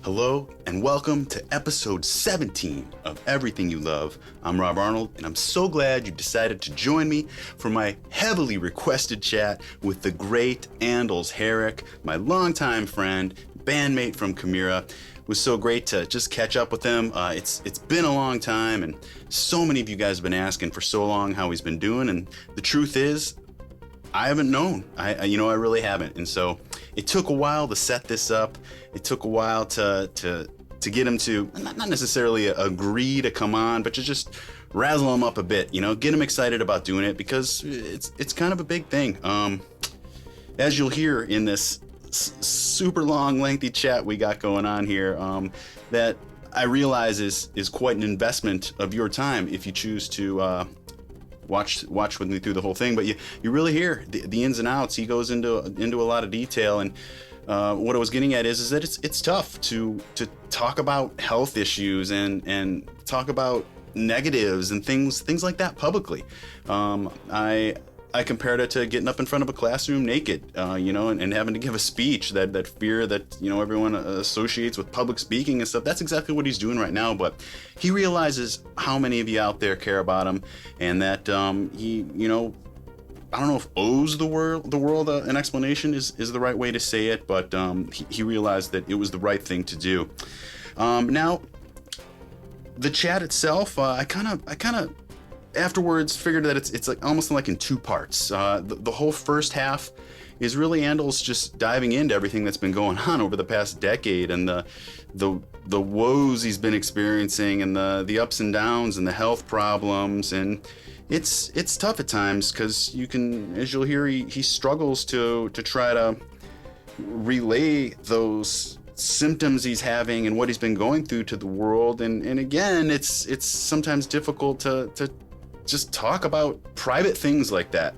Hello and welcome to episode 17 of Everything You Love. I'm Rob Arnold and I'm so glad you decided to join me for my heavily requested chat with the great Andols Herrick, my longtime friend, bandmate from Chimaira. It was so great to just catch up with him. It's been a long time and so many of you guys have been asking for so long how he's been doing, and the truth is I haven't known. I really haven't. And so it took a while to set this up. It took a while to get him to not necessarily agree to come on, but to just razzle him up a bit, get him excited about doing it, because it's kind of a big thing. As you'll hear in this super long, lengthy chat we got going on here, that I realize is quite an investment of your time if you choose to watch with me through the whole thing. But you really hear the ins and outs. He goes into a lot of detail, and what I was getting at is that it's tough to talk about health issues and talk about negatives and things like that publicly. I compared it to getting up in front of a classroom naked, and having to give a speech, that fear that, everyone associates with public speaking and stuff. That's exactly what he's doing right now, but he realizes how many of you out there care about him, and that he, I don't know if owes the world an explanation is the right way to say it, but he realized that it was the right thing to do. Now, the chat itself, I kind of afterwards figured that it's like almost like in two parts. The whole first half is really Andols just diving into everything that's been going on over the past decade, and the woes he's been experiencing, and the ups and downs, and the health problems. And it's tough at times, because you can, as you'll hear, he struggles to try to relay those symptoms he's having and what he's been going through to the world. And again, it's sometimes difficult to just talk about private things like that,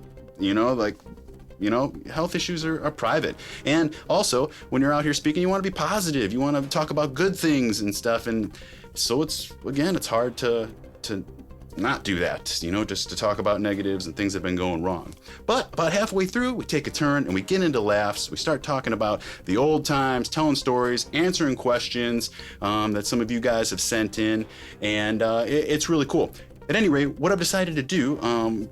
health issues are private. And also, when you're out here speaking, you want to be positive, you want to talk about good things and stuff. And so it's hard to not do that, just to talk about negatives and things that have been going wrong. But about halfway through, we take a turn and we get into laughs. We start talking about the old times, telling stories, answering questions that some of you guys have sent in, and it's really cool. At any rate, what I've decided to do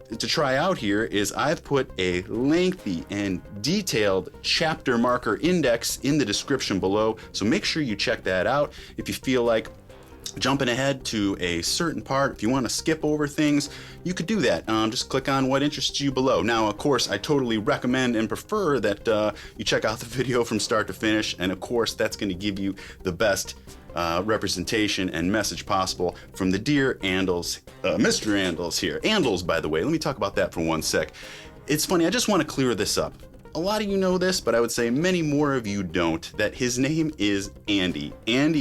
to try out here is I've put a lengthy and detailed chapter marker index in the description below, so make sure you check that out. If you feel like jumping ahead to a certain part, if you want to skip over things, you could do that. Just click on what interests you below. Now, of course, I totally recommend and prefer that you check out the video from start to finish, and of course, that's going to give you the best representation and message possible from the dear Andols, Mr. Andols here. Andols, by the way, let me talk about that for one sec. It's funny, I just want to clear this up. A lot of you know this, but I would say many more of you don't, that his name is Andy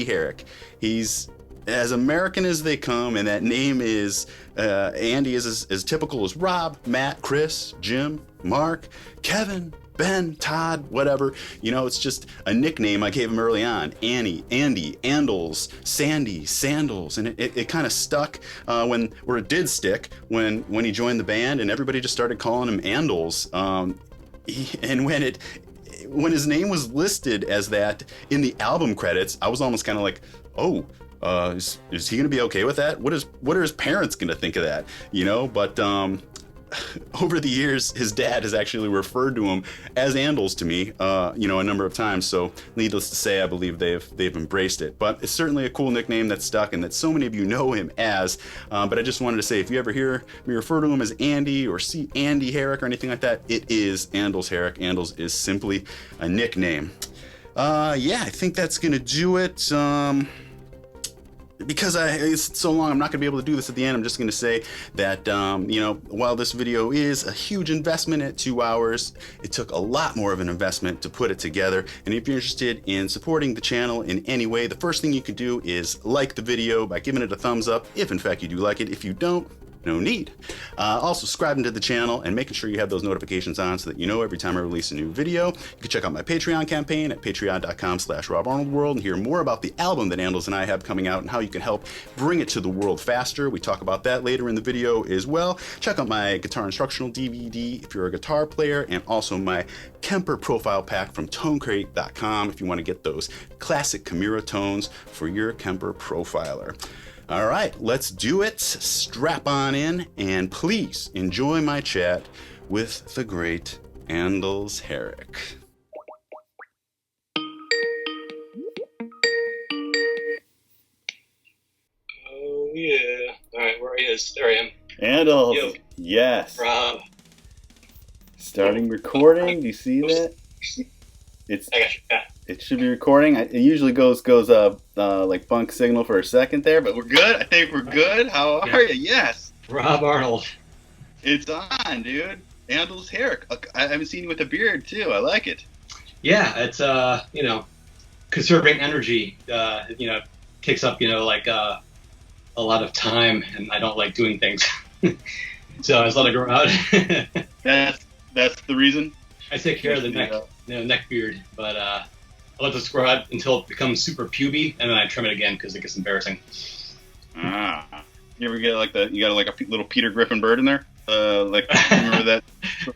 Herrick. He's as American as they come, and that name is, Andy is as typical as Rob, Matt, Chris, Jim, Mark, Kevin, Ben, Todd, whatever. It's just a nickname I gave him early on. Andy, Andols, Sandy, Sandals. And it kind of stuck it did stick when he joined the band, and everybody just started calling him Andols. And when his name was listed as that in the album credits, I was almost kind of like, oh, is he going to be okay with that? What are his parents going to think of that? But over the years, his dad has actually referred to him as Andols to me, a number of times. So needless to say, I believe they've embraced it. But it's certainly a cool nickname that's stuck and that so many of you know him as. But I just wanted to say, if you ever hear me refer to him as Andy or see Andy Herrick or anything like that, it is Andols Herrick. Andols is simply a nickname. I think that's going to do it. Because it's so long, I'm not going to be able to do this at the end. I'm just going to say that, while this video is a huge investment at 2 hours, it took a lot more of an investment to put it together. And if you're interested in supporting the channel in any way, the first thing you can do is like the video by giving it a thumbs up, if in fact you do like it. If you don't, no need. Also, subscribing to the channel and making sure you have those notifications on so that you know every time I release a new video. You can check out my Patreon campaign at patreon.com/RobArnoldWorld and hear more about the album that Andols and I have coming out and how you can help bring it to the world faster. We talk about that later in the video as well. Check out my guitar instructional DVD if you're a guitar player, and also my Kemper profile pack from tonecrate.com if you want to get those classic Chimaira tones for your Kemper profiler. All right, let's do it. Strap on in and please enjoy my chat with the great Andols Herrick. Oh, yeah. All right, where he is. There I am. Andols, Yo. yes. Rob. Starting recording. Do you see that? It's. I got you. Yeah. It should be recording. It usually goes like bunk signal for a second there, but we're good. I think we're good. How are you? Yes. Rob Arnold. It's on, dude. Andols Herrick. I haven't seen you with a beard too. I like it. Yeah, it's conserving energy. Takes up like a lot of time, and I don't like doing things, so I just let it grow out. That's the reason. I take care of the neck beard, but I let this grow out until it becomes super puby, and then I trim it again because it gets embarrassing. You ever get you got a little Peter Griffin bird in there? Remember that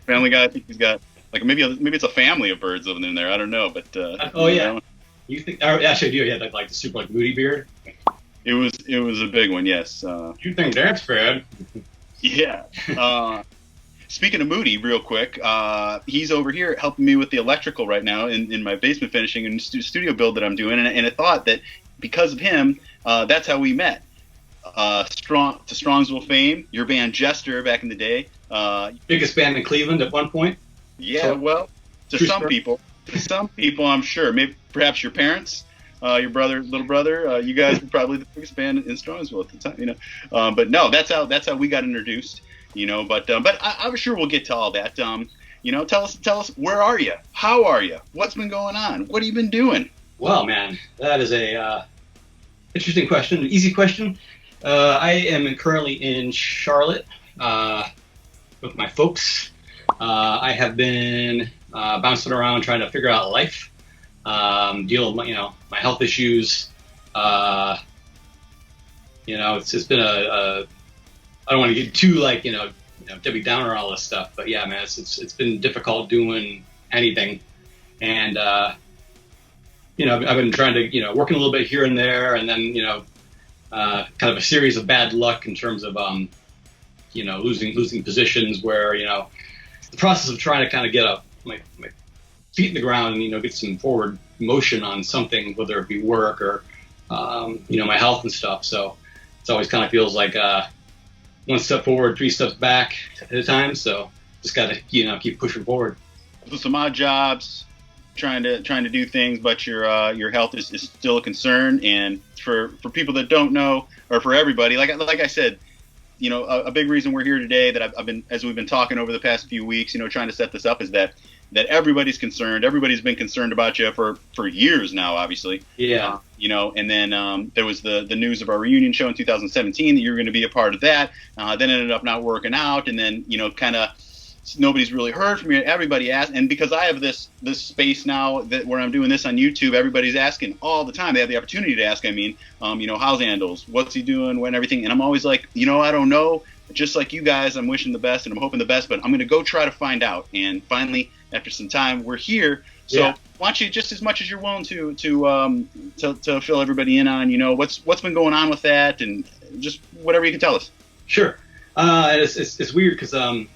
Family Guy? I think he's got maybe it's a family of birds living in there. I don't know, but yeah. You think? Actually, you had the super moody beard. It was a big one, yes. You think that's bad? Yeah. Speaking of Moody, real quick, he's over here helping me with the electrical right now in my basement finishing and studio build that I'm doing, and I thought that because of him, that's how we met. To Strongsville fame, your band Jester back in the day. Biggest band in Cleveland at one point. Yeah, well, to some people, I'm sure. Maybe perhaps your parents, your little brother, you guys were probably the biggest band in Strongsville at the time, But no, that's how we got introduced. But I'm sure we'll get to all that. Tell us, where are you? How are you? What's been going on? What have you been doing? Well, man, that is a interesting question, an easy question. I am currently in Charlotte with my folks. I have been bouncing around trying to figure out life, deal with my health issues. It's been I don't want to get too Debbie Downer all this stuff, but yeah, man, it's been difficult doing anything, and I've been trying to working a little bit here and there, and then kind of a series of bad luck in terms of losing positions where the process of trying to kind of get my feet in the ground and get some forward motion on something, whether it be work or my health and stuff. So it always kind of feels like one step forward, 3 steps back at a time. So just got to keep pushing forward. So some odd jobs, trying to do things, but your health is still a concern. And for people that don't know, or for everybody, like I said, a big reason we're here today that I've been, as we've been talking over the past few weeks, trying to set this up, is that everybody's concerned. Everybody's been concerned about you for years now, obviously. Yeah. And then there was the news of our reunion show in 2017 that you were going to be a part of that. Then ended up not working out, and then kind of nobody's really heard from you. Everybody asked, and because I have this space now where I'm doing this on YouTube, everybody's asking all the time. They have the opportunity to ask. I mean, how's Andols? What's he doing? When everything? And I'm always like, I don't know. Just like you guys, I'm wishing the best and I'm hoping the best, but I'm going to go try to find out. And finally, after some time, we're here. So why don't you, just as much as you're willing to fill everybody in on, what's been going on with that, and just whatever you can tell us. Sure. It's weird because I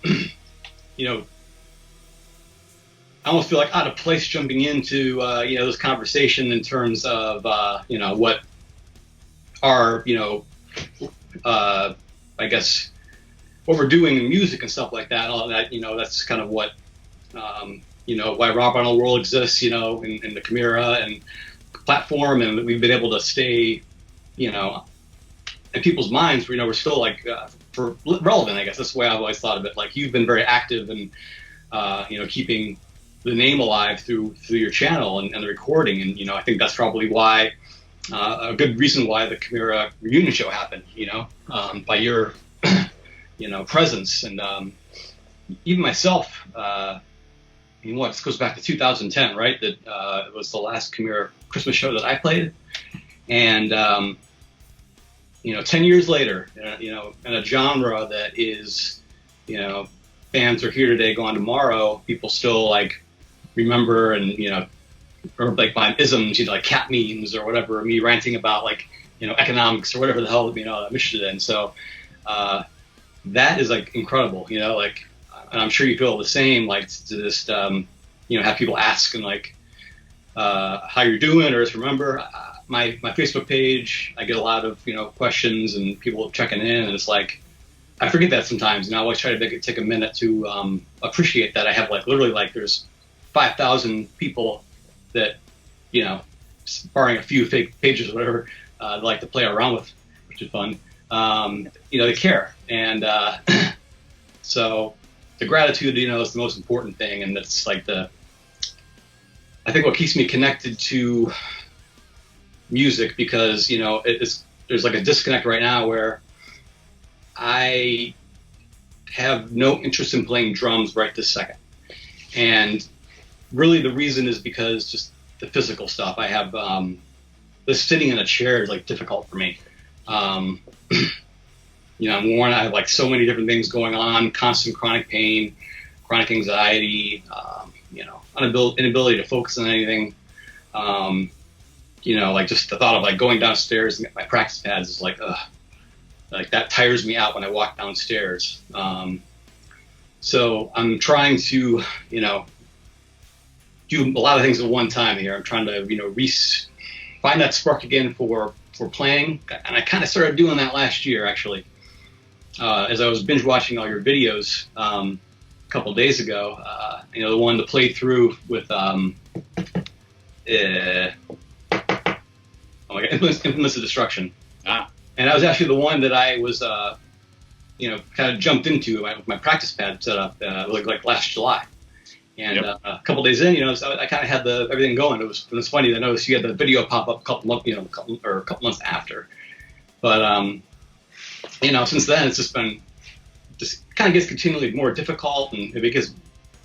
almost feel like out of place jumping into this conversation in terms of what are I guess what we're doing in music and stuff like that. All that that's kind of what why Rob Arnold World exists, in the Chimaira and platform, and we've been able to stay in people's minds. We're still for relevant, I guess. That's the way I've always thought of it. Like, you've been very active in keeping the name alive through your channel and the recording, and I think that's probably why a good reason why the Chimaira reunion show happened. By your presence. And even myself, this goes back to 2010, right? That it was the last Chimaira Christmas show that I played. And, 10 years later, in a genre that is, fans are here today, gone tomorrow, people still like remember and, or like my isms, like cat memes or whatever, me ranting about like, economics or whatever the hell, I'm interested in. So, that is like incredible, like, and I'm sure you feel the same, like to just, have people ask and like, how you're doing, or just remember my Facebook page, I get a lot of, questions and people checking in, and it's like, I forget that sometimes, I always try to take a minute to, appreciate that I have like, literally like there's 5,000 people that, barring a few fake pages or whatever, like to play around with, which is fun. They care. And, so the gratitude, is the most important thing. And that's like I think what keeps me connected to music, because, there's like a disconnect right now where I have no interest in playing drums right this second. And really the reason is because just the physical stuff. I have, this sitting in a chair is like difficult for me. I'm worn. I have like so many different things going on, constant chronic pain, chronic anxiety, inability to focus on anything. Like just the thought of like going downstairs and get my practice pads is like, ugh, like that tires me out when I walk downstairs. So I'm trying to, do a lot of things at one time here. I'm trying to, find that spark again for playing. And I kind of started doing that last year, actually. As I was binge watching all your videos a couple days ago, the one to play through with Infamous of Destruction. And that was actually the one that I was, kind of jumped into with my practice pad set up like last July. And yep. A couple days in, so I kind of had everything going. It was funny. I noticed you had the video pop up a couple months after. But since then it's just kind of gets continually more difficult, and it gets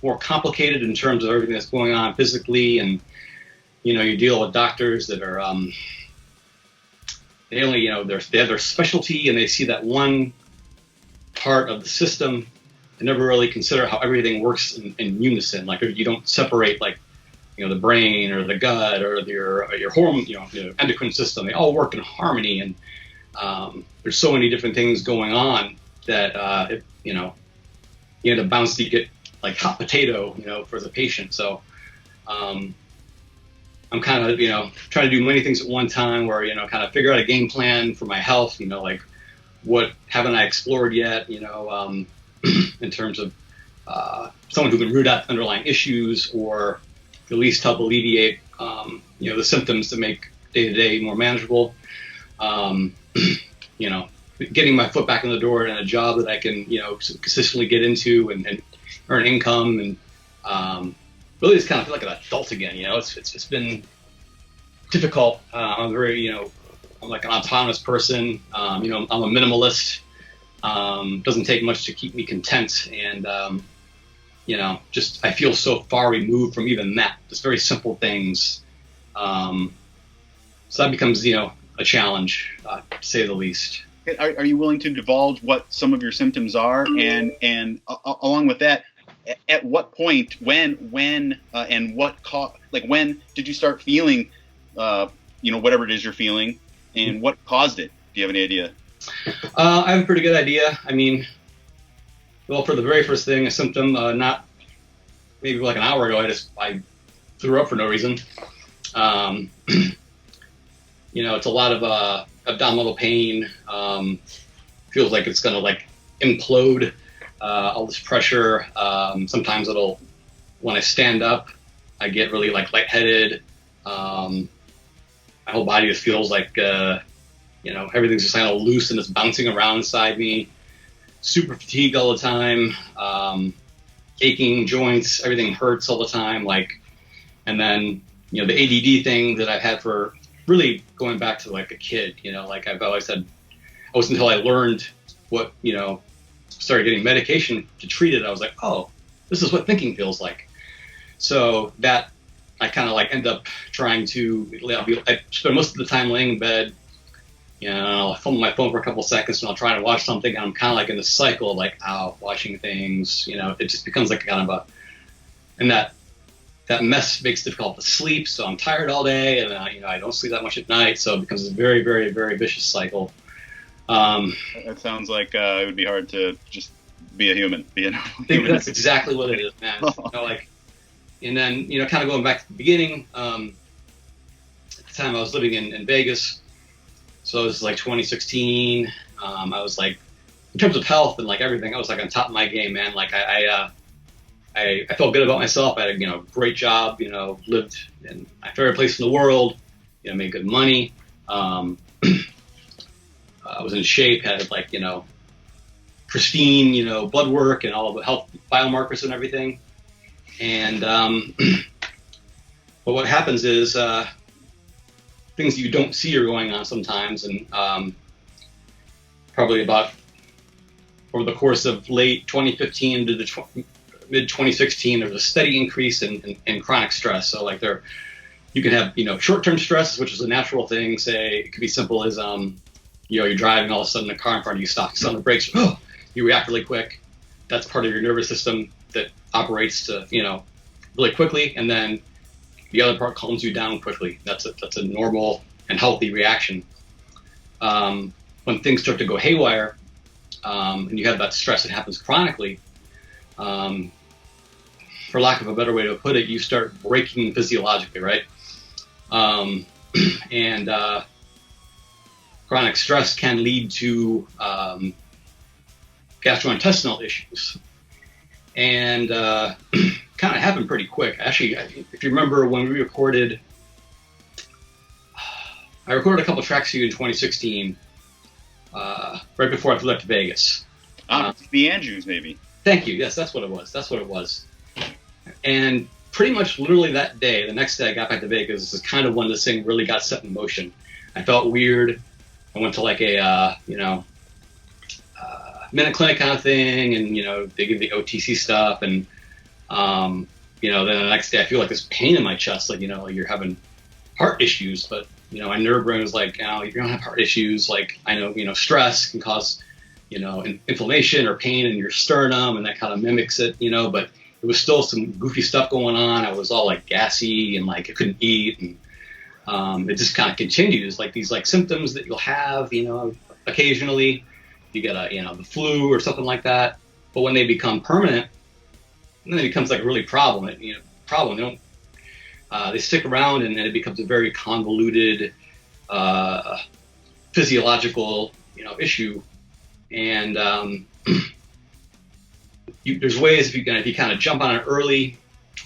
more complicated in terms of everything that's going on physically. And you deal with doctors that are they only they have their specialty, and they see that one part of the system. I never really consider how everything works in unison. Like you don't separate like, the brain or the gut or your hormone, the endocrine system. They all work in harmony, and there's so many different things going on that you end up bouncing to get like hot potato, for the patient. So I'm kind of trying to do many things at one time, where kind of figure out a game plan for my health. Like what haven't I explored yet? In terms of someone who can root out underlying issues, or at least help alleviate, the symptoms to make day-to-day more manageable. Getting my foot back in the door in a job that I can, consistently get into and earn income, and really just kind of feel like an adult again. It's been difficult. I'm very, I'm like an autonomous person. I'm a minimalist. Doesn't take much to keep me content, and just I feel so far removed from even that, just very simple things. So that becomes a challenge, to say the least. Are you willing to divulge what some of your symptoms are, and along with that, at what point, when and what when did you start feeling whatever it is you're feeling, and what caused it? Do you have any idea? I have a pretty good idea. I mean, well, for the very first thing, a symptom, not maybe like an hour ago, I threw up for no reason. It's a lot of abdominal pain. Feels like it's gonna like implode. All this pressure. Sometimes when I stand up, I get really like lightheaded. My whole body just feels like everything's just kind of loose and it's bouncing around inside me. Super fatigued all the time. Aching joints. Everything hurts all the time. And then the ADD thing that I've had for really going back to like a kid. Like I've always had. It wasn't until I learned what started getting medication to treat it, I was like, oh, this is what thinking feels like. So that I kind of like end up trying to, I spend most of the time laying in bed, you know, I'll phone my phone for a couple seconds and I'll try to watch something, and I'm kind of like in this cycle of like out watching things, you know, it just becomes like kind of a, and that mess makes it difficult to sleep. So I'm tired all day, and you know, I don't sleep that much at night. So it becomes a very, very, very vicious cycle. That sounds like it would be hard to just be a human, be a normal human. That's exactly what it is, man. You know, like, and then, you know, kind of going back to the beginning, at the time I was living in Vegas. So this is like 2016. I was like, in terms of health and like everything, I was like on top of my game, man. Like I felt good about myself. I had a, you know, great job, you know, lived in my favorite place in the world, you know, made good money. I was in shape, had like, you know, pristine, you know, blood work and all of the health biomarkers and everything. And, but what happens is, things you don't see are going on sometimes, and probably about over the course of late 2015 to the mid 2016, there's a steady increase in chronic stress. So like you can have, you know, short-term stress, which is a natural thing. Say it could be simple as you know, you're driving, all of a sudden a car in front of you stops, on the brakes, oh, you react really quick. That's part of your nervous system that operates to, you know, really quickly, and then the other part calms you down quickly. That's a normal and healthy reaction. When things start to go haywire, and you have that stress that happens chronically, for lack of a better way to put it, you start breaking physiologically, right? And chronic stress can lead to gastrointestinal issues. And kind of happened pretty quick. Actually, if you remember when we recorded, I recorded a couple tracks for you in 2016, right before I flew up to Vegas. The Andrews, maybe. Thank you. Yes, that's what it was. And pretty much literally that day, the next day I got back to Vegas, this is kind of when this thing really got set in motion. I felt weird. I went to like a, you know, minute clinic kind of thing, and, you know, they give the OTC stuff, and, you know, then the next day I feel like this pain in my chest, like, you know, you're having heart issues, but, you know, my nerve brain was like, oh, you don't have heart issues. Like, I know, you know, stress can cause, you know, inflammation or pain in your sternum, and that kind of mimics it, you know, but it was still some goofy stuff going on. I was all like gassy and like I couldn't eat, and it just kind of continues, like these like symptoms that you'll have, you know, occasionally. You get a, you know, the flu or something like that, but when they become permanent, then it becomes like a really problem. They don't, they stick around, and then it becomes a very convoluted physiological, you know, issue. And there's ways if you kind of jump on it early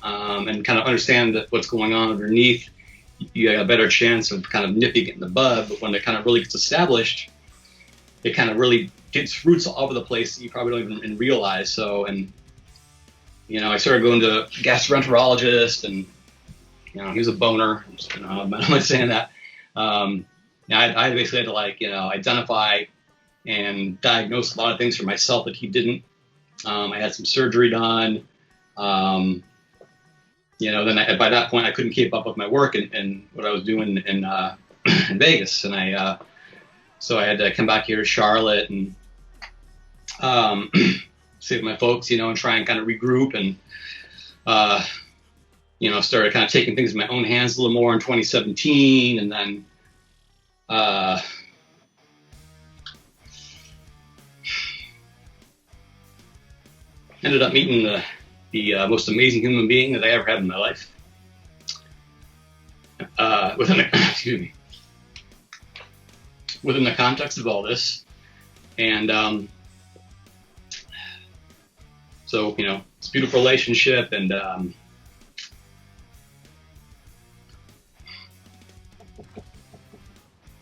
and kind of understand what's going on underneath, you got a better chance of kind of nipping it in the bud. But when it kind of really gets established, it kind of really gets roots all over the place that you probably don't even realize. So, and, you know, I started going to a gastroenterologist, and, you know, he was a boner. You know, I'm not saying that. I basically had to, like, you know, identify and diagnose a lot of things for myself that he didn't. I had some surgery done. You know, then by that point I couldn't keep up with my work and what I was doing in Vegas, and so I had to come back here to Charlotte and see with my folks, you know, and try and kind of regroup, and you know, started kind of taking things in my own hands a little more in 2017, and then ended up meeting the most amazing human being that I ever had in my life. Within the context of all this, and so, you know, it's a beautiful relationship, and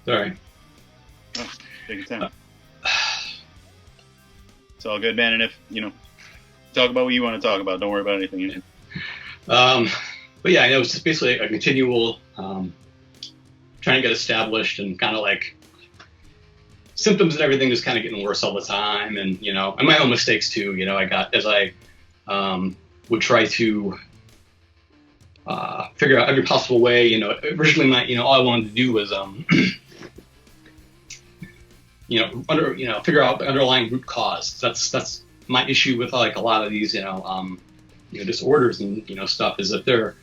sorry. Oh, take your time. It's all good, man. And if, you know, talk about what you want to talk about. Don't worry about anything. You know? But yeah, I know it's just basically a continual trying to get established and kind of like symptoms and everything just kind of getting worse all the time, and and my own mistakes too. I got as I would try to figure out every possible way. Originally all I wanted to do was figure out the underlying root cause. That's my issue with like a lot of these disorders and stuff, is that they're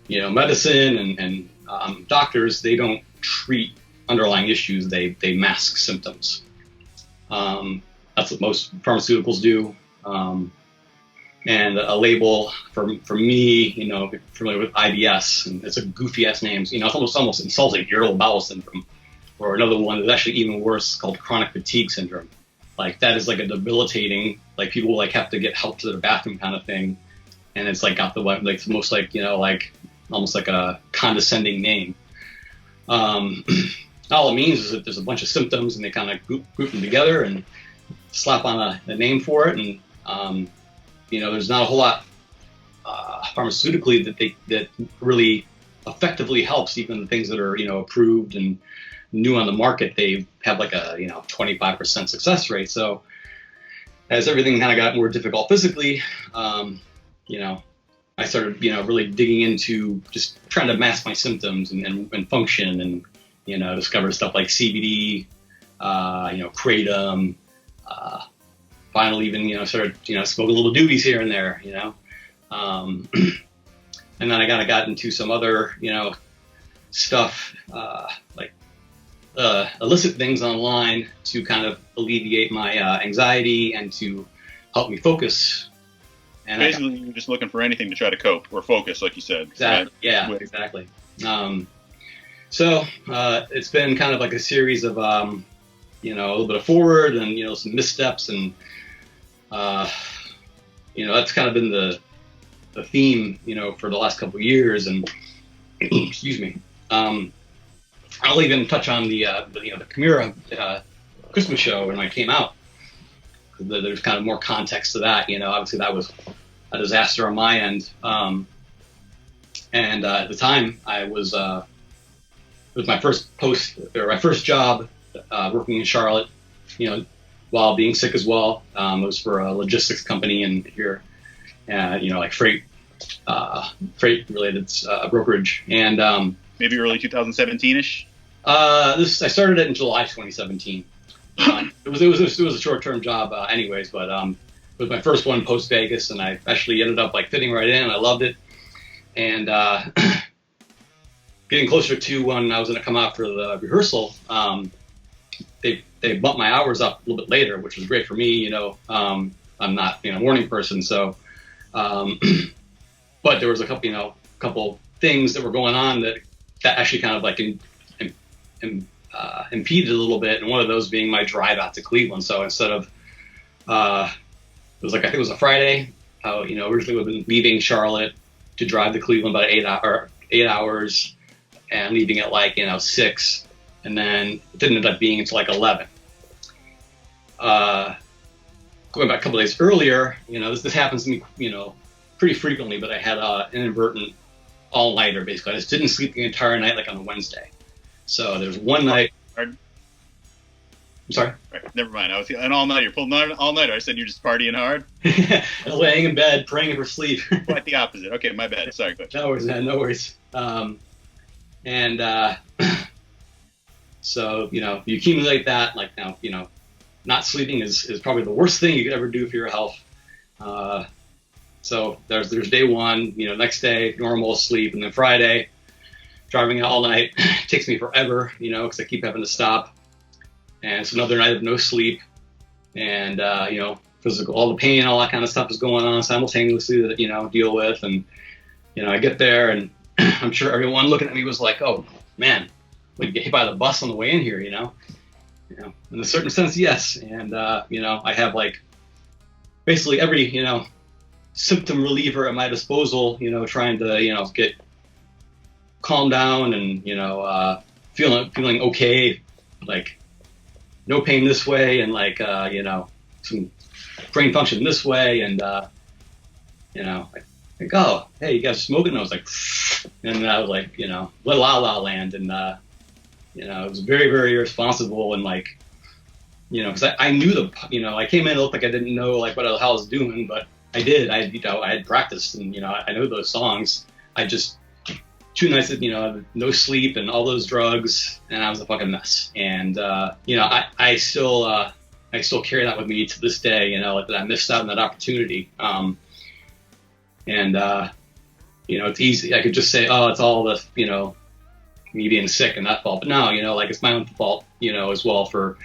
medicine and doctors, they don't treat underlying issues, they mask symptoms. That's what most pharmaceuticals do. And a label for me, if you're familiar with IBS, and it's a goofy ass name, it's almost insulting, irritable bowel syndrome. Or another one that's actually even worse, called chronic fatigue syndrome. Like that is like a debilitating, like people like have to get help to their bathroom kind of thing, and it's like got the like the most like like almost like a condescending name. All it means is that there's a bunch of symptoms and they kind of group them together and slap on a name for it, and there's not a whole lot pharmaceutically that really effectively helps. Even the things that are approved and new on the market, they have like a 25% success rate. So as everything kind of got more difficult physically, I started really digging into just trying to mask my symptoms and function, and discover stuff like CBD, kratom, finally even started smoke a little doobies here and there, and then I kind of got into some other stuff like illicit things online to kind of alleviate my anxiety and to help me focus. And basically, you're just looking for anything to try to cope or focus, like you said. Exactly. Right? Yeah, exactly. So it's been kind of like a series of a little bit of forward and some missteps, and that's kind of been the theme for the last couple of years. And excuse me. I'll even touch on the Chimaira Christmas show when I came out. There's kind of more context to that. Obviously that was a disaster on my end. And at the time, it was my first job working in Charlotte. While being sick as well. It was for a logistics company in here, like freight related brokerage, and maybe early 2017ish. I started it in July 2017. It was a short-term job, anyways, but it was my first one post Vegas, and I actually ended up like fitting right in. I loved it, and getting closer to when I was going to come out for the rehearsal, they bumped my hours up a little bit later, which was great for me. I'm not a morning person, so but there was a couple things that were going on that actually kind of like impeded a little bit, and one of those being my drive out to Cleveland. So instead of it was like, I think it was a Friday, originally we've been leaving Charlotte to drive to Cleveland about 8 hours, and leaving at like 6, and then it didn't end up being until like 11. Going back a couple days earlier, this happens to me pretty frequently, but I had an inadvertent all-nighter. Basically, I just didn't sleep the entire night, like on a Wednesday. So there's one night. I'm sorry. Right, never mind. I was an all-nighter. Pulled an all-nighter. I said you're just partying hard. Laying in bed, praying for sleep. Quite the opposite. Okay, my bad. Sorry, Coach. No worries, man. No worries. So you accumulate that. Like now, not sleeping is probably the worst thing you could ever do for your health. So there's day one. Next day, normal sleep, and then Friday, driving all night. It takes me forever, because I keep having to stop. And it's another night of no sleep, and physical, all the pain, all that kind of stuff is going on simultaneously that deal with. And I get there, and I'm sure everyone looking at me was like, "Oh man, we get hit by the bus on the way in here," in a certain sense, yes. And I have like basically every symptom reliever at my disposal, trying to get calm down and feeling okay, like no pain this way, and like some brain function this way, and I think, oh hey, you guys are smoking, and I was like, and I was like, la la land, and You know, it was very, very irresponsible, and like, you know, because I knew I came in, it looked like I didn't know like what the hell I was doing, but I did. I had practiced, and I know those songs. I just 2 nights, no sleep and all those drugs, and I was a fucking mess. And I still carry that with me to this day. Like that I missed out on that opportunity. It's easy. I could just say, oh, it's all the me being sick and that fault. But no, like it's my own fault, as well for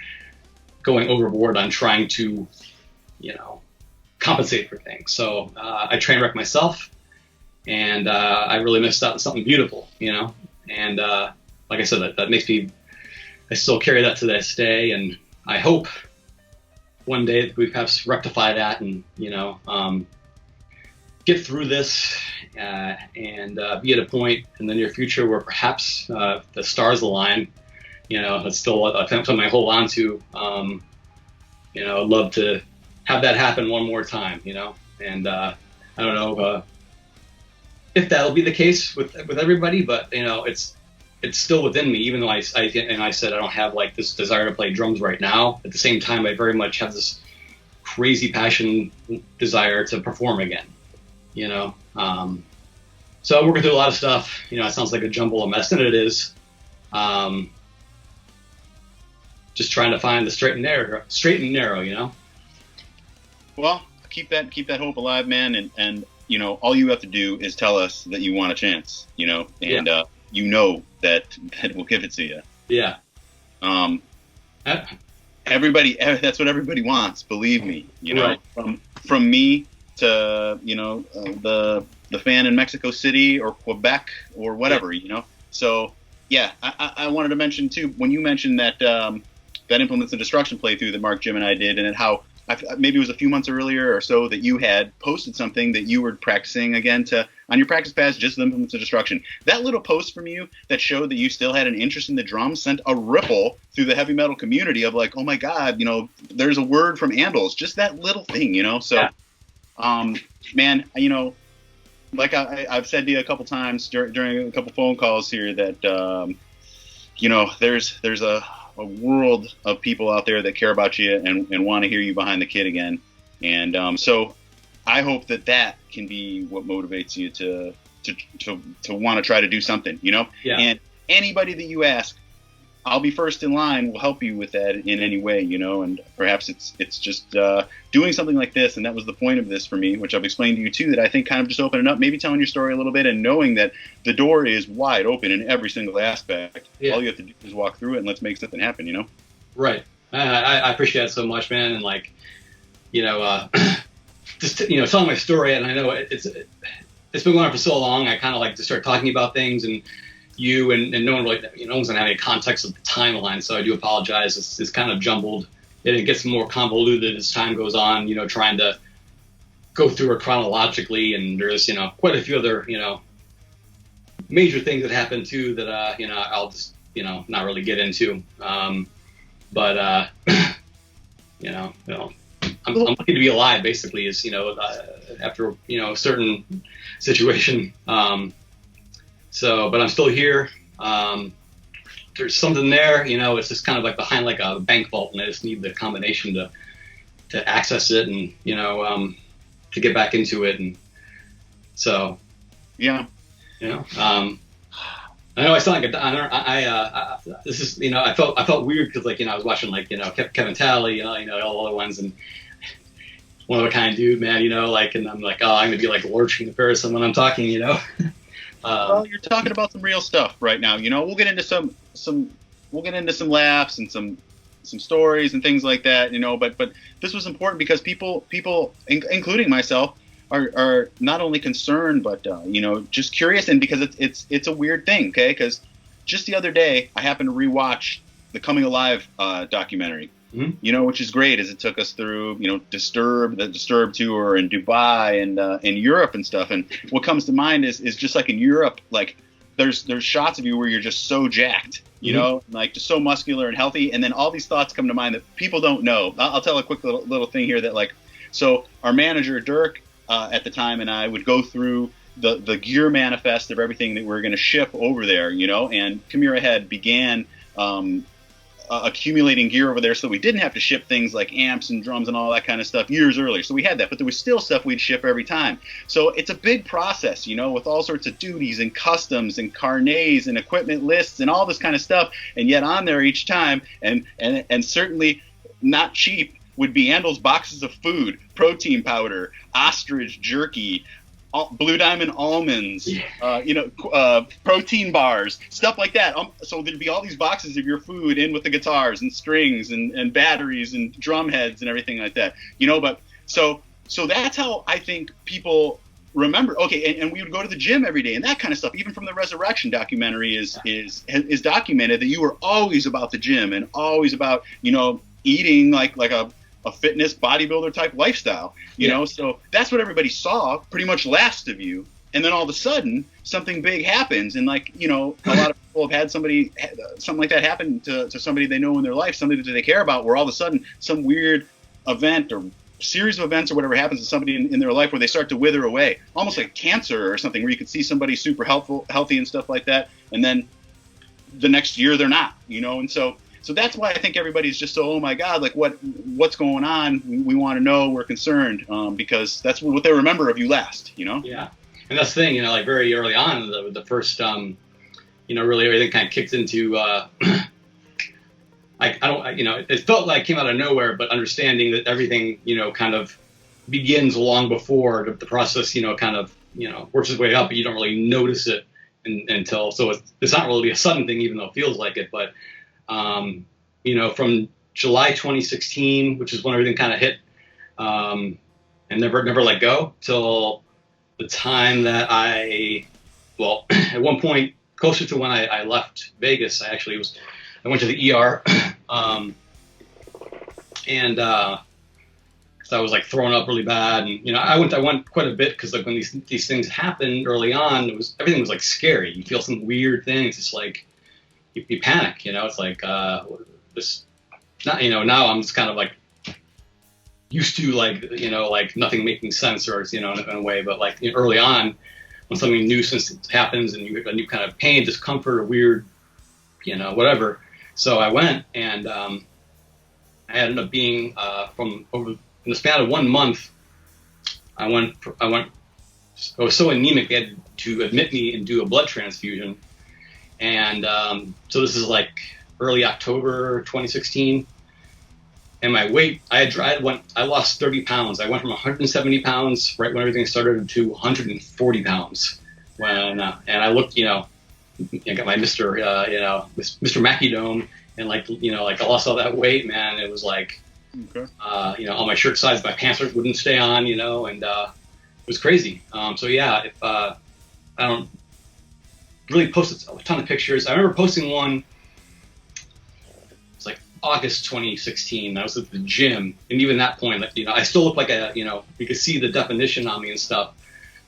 going overboard on trying to, compensate for things. So I train wrecked myself, and I really missed out on something beautiful, And like I said, that makes me. I still carry that to this day, and I hope one day we perhaps rectify that and get through this and be at a point in the near future where perhaps the stars align. It's still something I hold on to. I'd love to have that happen one more time. And I don't know if that'll be the case with everybody, but it's still within me. Even though I said I don't have like this desire to play drums right now. At the same time, I very much have this crazy passion, desire to perform again. So I'm working through a lot of stuff. It sounds like a jumble of mess, and it is. Just trying to find the straight and narrow. Well, keep that hope alive, man, and all you have to do is tell us that you want a chance, and that we'll give it to you. Yeah. Everybody, that's what everybody wants. Believe me, Right. From me to the fan in Mexico City or Quebec or whatever, So yeah, I wanted to mention too, when you mentioned that that Implements of Destruction playthrough that Mark, Jim, and I did, and how maybe it was a few months earlier or so that you had posted something that you were practicing again on your practice pass, just the Implements of Destruction. That little post from you that showed that you still had an interest in the drums sent a ripple through the heavy metal community of like, oh my God, there's a word from Andols, just that little thing, So, yeah. Man, like I've said to you a couple times during a couple phone calls here that, there's a world of people out there that care about you and want to hear you behind the kit again. And so I hope that can be what motivates you to want to try to do something, Yeah. And anybody that you ask, I'll be first in line, will help you with that in any way, and perhaps it's just doing something like this. And that was the point of this for me, which I've explained to you too, that I think kind of just opening up, maybe telling your story a little bit and knowing that the door is wide open in every single aspect. Yeah. All you have to do is walk through it and let's make something happen, Right. I appreciate it so much, man. And like, just, telling my story. And I know it's been going on for so long. I kind of like to start talking about things and you and no one really, no one's gonna have any context of the timeline, so I do apologize. It's kind of jumbled, and it gets more convoluted as time goes on. Trying to go through it chronologically, and there's quite a few other major things that happen too that I'll just not really get into. I'm lucky to be alive. Basically, is after a certain situation. But I'm still here. There's something there, it's just kind of like behind like a bank vault, and I just need the combination to access it and, to get back into it. And so, yeah, I know I sound like a downer. This is, I felt weird because I was watching Kevin Talley, all the other ones, and one of a kind dude, man, and I'm like, oh, I'm going to be like lurching the comparison when I'm talking, Well, you're talking about some real stuff right now. We'll get into some laughs and some stories and things like that. But this was important because people, including myself, are not only concerned but just curious, and because it's a weird thing, okay? Because just the other day I happened to rewatch the Coming Alive documentary. Mm-hmm. Which is great, as it took us through, the Disturbed tour in Dubai and in Europe and stuff. And what comes to mind is just like in Europe, like there's shots of you where you're just so jacked, like just so muscular and healthy. And then all these thoughts come to mind that people don't know. I'll tell a quick little thing here that so our manager Dirk at the time and I would go through the gear manifest of everything that we're going to ship over there, and Chimaira had began accumulating gear over there, so we didn't have to ship things like amps and drums and all that kind of stuff years earlier. So we had that, but there was still stuff we'd ship every time. So it's a big process, with all sorts of duties and customs and carnets and equipment lists and all this kind of stuff. And yet on there each time, and certainly not cheap, would be Andols boxes of food, protein powder, ostrich jerky, Blue Diamond almonds, protein bars, stuff like that. So there'd be all these boxes of your food in with the guitars and strings and batteries and drum heads and everything like that. But so that's how I think people remember. Okay, and we would go to the gym every day and that kind of stuff. Even from the Resurrection documentary is documented that you were always about the gym and always about eating like a fitness bodybuilder type lifestyle, so that's what everybody saw pretty much last of you. And then all of a sudden something big happens. And a lot of people have had something like that happen to somebody they know in their life, somebody that they care about, where all of a sudden some weird event or series of events or whatever happens to somebody in their life where they start to wither away, almost like cancer or something, where you could see somebody super healthy and stuff like that. And then the next year they're not, and so that's why I think everybody's just so, oh my God, like what's going on? We want to know. We're concerned, because that's what they remember of you last, Yeah, and that's the thing, like very early on, the first, really everything kind of kicked into. It felt like it came out of nowhere, but understanding that everything, kind of begins long before the process, kind of, works its way up, but you don't really notice it until. So it's not really a sudden thing, even though it feels like it, but. From July 2016, which is when everything kind of hit, and never let go till the time that at one point closer to when I left Vegas, I went to the ER, and because I was like throwing up really bad, and I went quite a bit because like when these things happened early on, everything was like scary. You feel some weird things. It's like. You panic, it's like this. Not, now I'm just kind of like used to like nothing making sense or in a way, but like early on when something new happens and you get a new kind of pain, discomfort, or weird, whatever. So I went and I ended up being from over in the span of 1 month. I was so anemic they had to admit me and do a blood transfusion. And so this is like early October 2016, and my weight, I lost 30 pounds. I went from 170 pounds right when everything started to 140 pounds. And I looked, I got my Mr. Mr. Mackey Dome, and like I lost all that weight, man. It was like, okay. All my shirt size, my pants wouldn't stay on, and it was crazy. So yeah, if I don't. Really posted a ton of pictures. I remember posting one. It's like August 2016. I was at the gym, and even that point, like I still look like you could see the definition on me and stuff.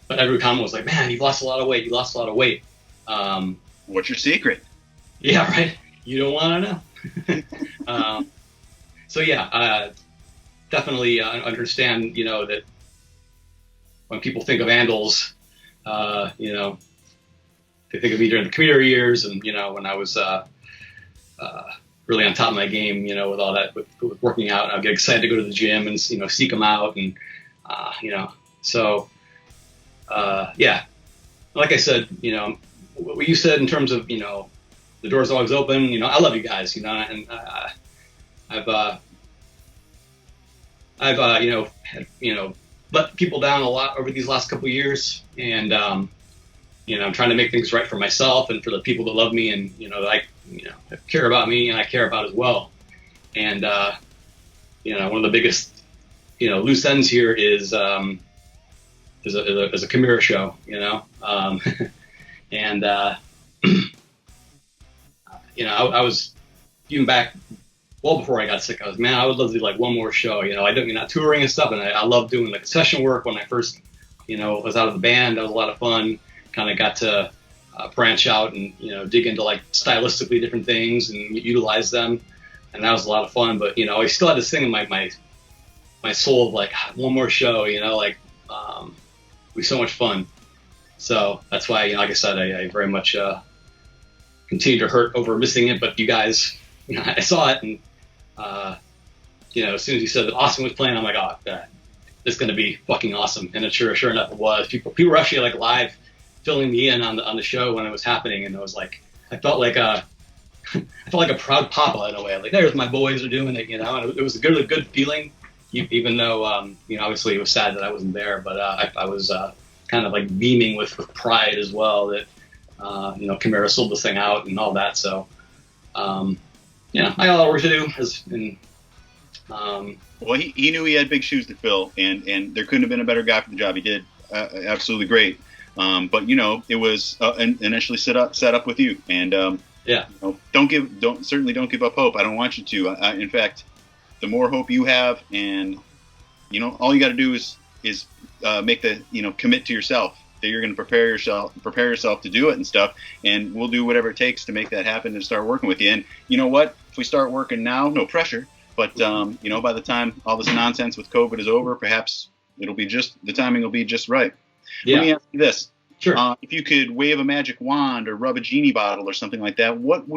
But every comment was like, "Man, you've lost a lot of weight. You lost a lot of weight." What's your secret? Yeah, right. You don't want to know. So yeah, definitely understand. That when people think of Andols, they think of me during the commuter years, and when I was really on top of my game, with all that, with working out, I'd get excited to go to the gym and seek them out, and so yeah, like I said, what you said in terms of the door's always open. I love you guys, and I've let people down a lot over these last couple of years, and I'm trying to make things right for myself and for the people that love me and, that care about me and I care about as well. And, one of the biggest, loose ends here is a Chimaira show, and, I was even back well before I got sick. I was, man, I would love to do like one more show. Not touring and stuff. And I love doing like session work when I first, was out of the band. That was a lot of fun. Kind of got to branch out and dig into like stylistically different things and utilize them, and that was a lot of fun. But I still had this thing in my soul of like one more show. It'd be so much fun. So that's why like I said, I very much continue to hurt over missing it. But you guys, I saw it, and as soon as you said that Austin was playing, I'm like, oh, God, this is going to be fucking awesome. And it sure enough it was. People were actually like live filling me in on the show when it was happening, and it was like I felt like a proud papa in a way. Like, there's my boys are doing it, And it was a good feeling, even though obviously it was sad that I wasn't there. But I was kind of like beaming with pride as well that Chimaira sold this thing out and all that. So I got a lot of work to do. Well, he knew he had big shoes to fill, and there couldn't have been a better guy for the job. He did absolutely great. But it was initially set up with you, and don't give up hope. I don't want you to. In fact, the more hope you have, and all you got to do is make the commit to yourself that you're going to prepare yourself to do it and stuff, and we'll do whatever it takes to make that happen and start working with you. And you know what? If we start working now, no pressure. But by the time all this nonsense with COVID is over, perhaps the timing will be just right. Yeah. Let me ask you this: Sure. If you could wave a magic wand or rub a genie bottle or something like that, what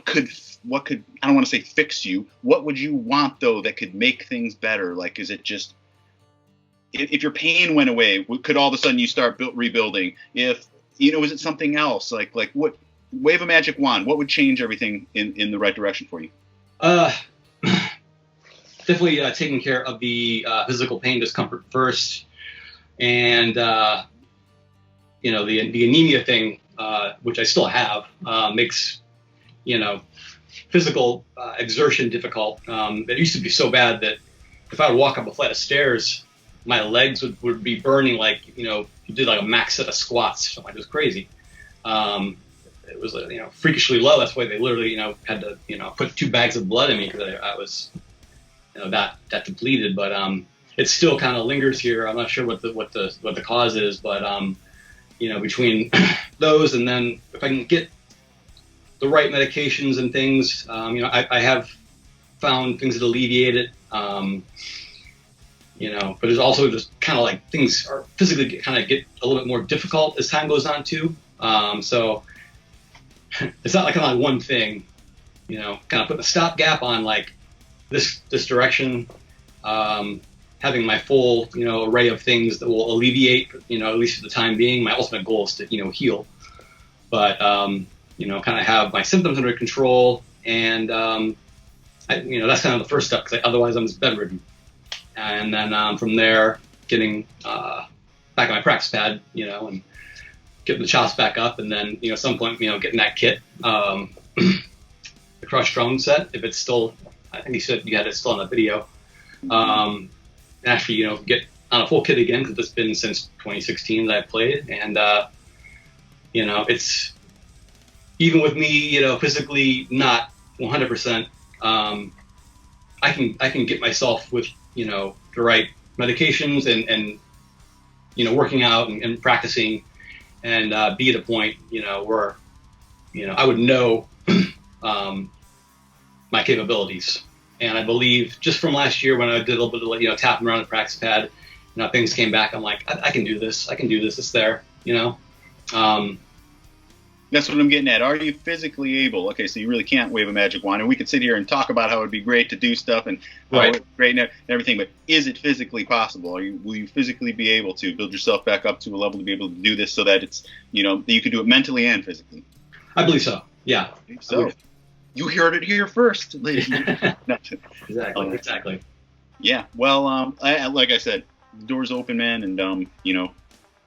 could I don't want to say fix you? What would you want though that could make things better? Like, is it just if your pain went away, could all of a sudden you start rebuilding? If is it something else? Like what? Wave a magic wand. What would change everything in the right direction for you? Definitely taking care of the physical pain, discomfort first, and the anemia thing, which I still have, makes physical exertion difficult. It used to be so bad that if I would walk up a flight of stairs, my legs would be burning like you did like a max set of squats or something. It was crazy. It was freakishly low. That's why they literally had to put 2 bags of blood in me because I was that depleted. But it still kind of lingers here. I'm not sure what the cause is, but between those and then if I can get the right medications and things, I have found things that alleviate it. But there's also just kind of like things are physically kind of get a little bit more difficult as time goes on too. So it's not like I'm on one thing, kind of putting a stopgap on like this direction, having my full, array of things that will alleviate, at least for the time being. My ultimate goal is to, heal, but, kind of have my symptoms under control. And, that's kind of the first step because otherwise I'm just bedridden. And then from there, getting back on my practice pad, and getting the chops back up, and then at some point getting that kit, the crushed drone set, if it's still, I think you said you had it still on the video, actually get on a full kit again because it's been since 2016 that I've played, and it's even with me physically not 100%, I can get myself with the right medications and working out and practicing. And be at a point, where, I would know my capabilities. And I believe just from last year when I did a little bit of, tapping around the practice pad, things came back. I'm like, I can do this. It's there, That's what I'm getting at. Are you physically able? Okay, so you really can't wave a magic wand. And we could sit here and talk about how it would be great to do stuff and how it's great and everything, but is it physically possible? Will you physically be able to build yourself back up to a level to be able to do this so that it's, that you can do it mentally and physically? I believe so, yeah. So you heard it here first, ladies and gentlemen. Exactly. Yeah, well, like I said, the door's open, man, and,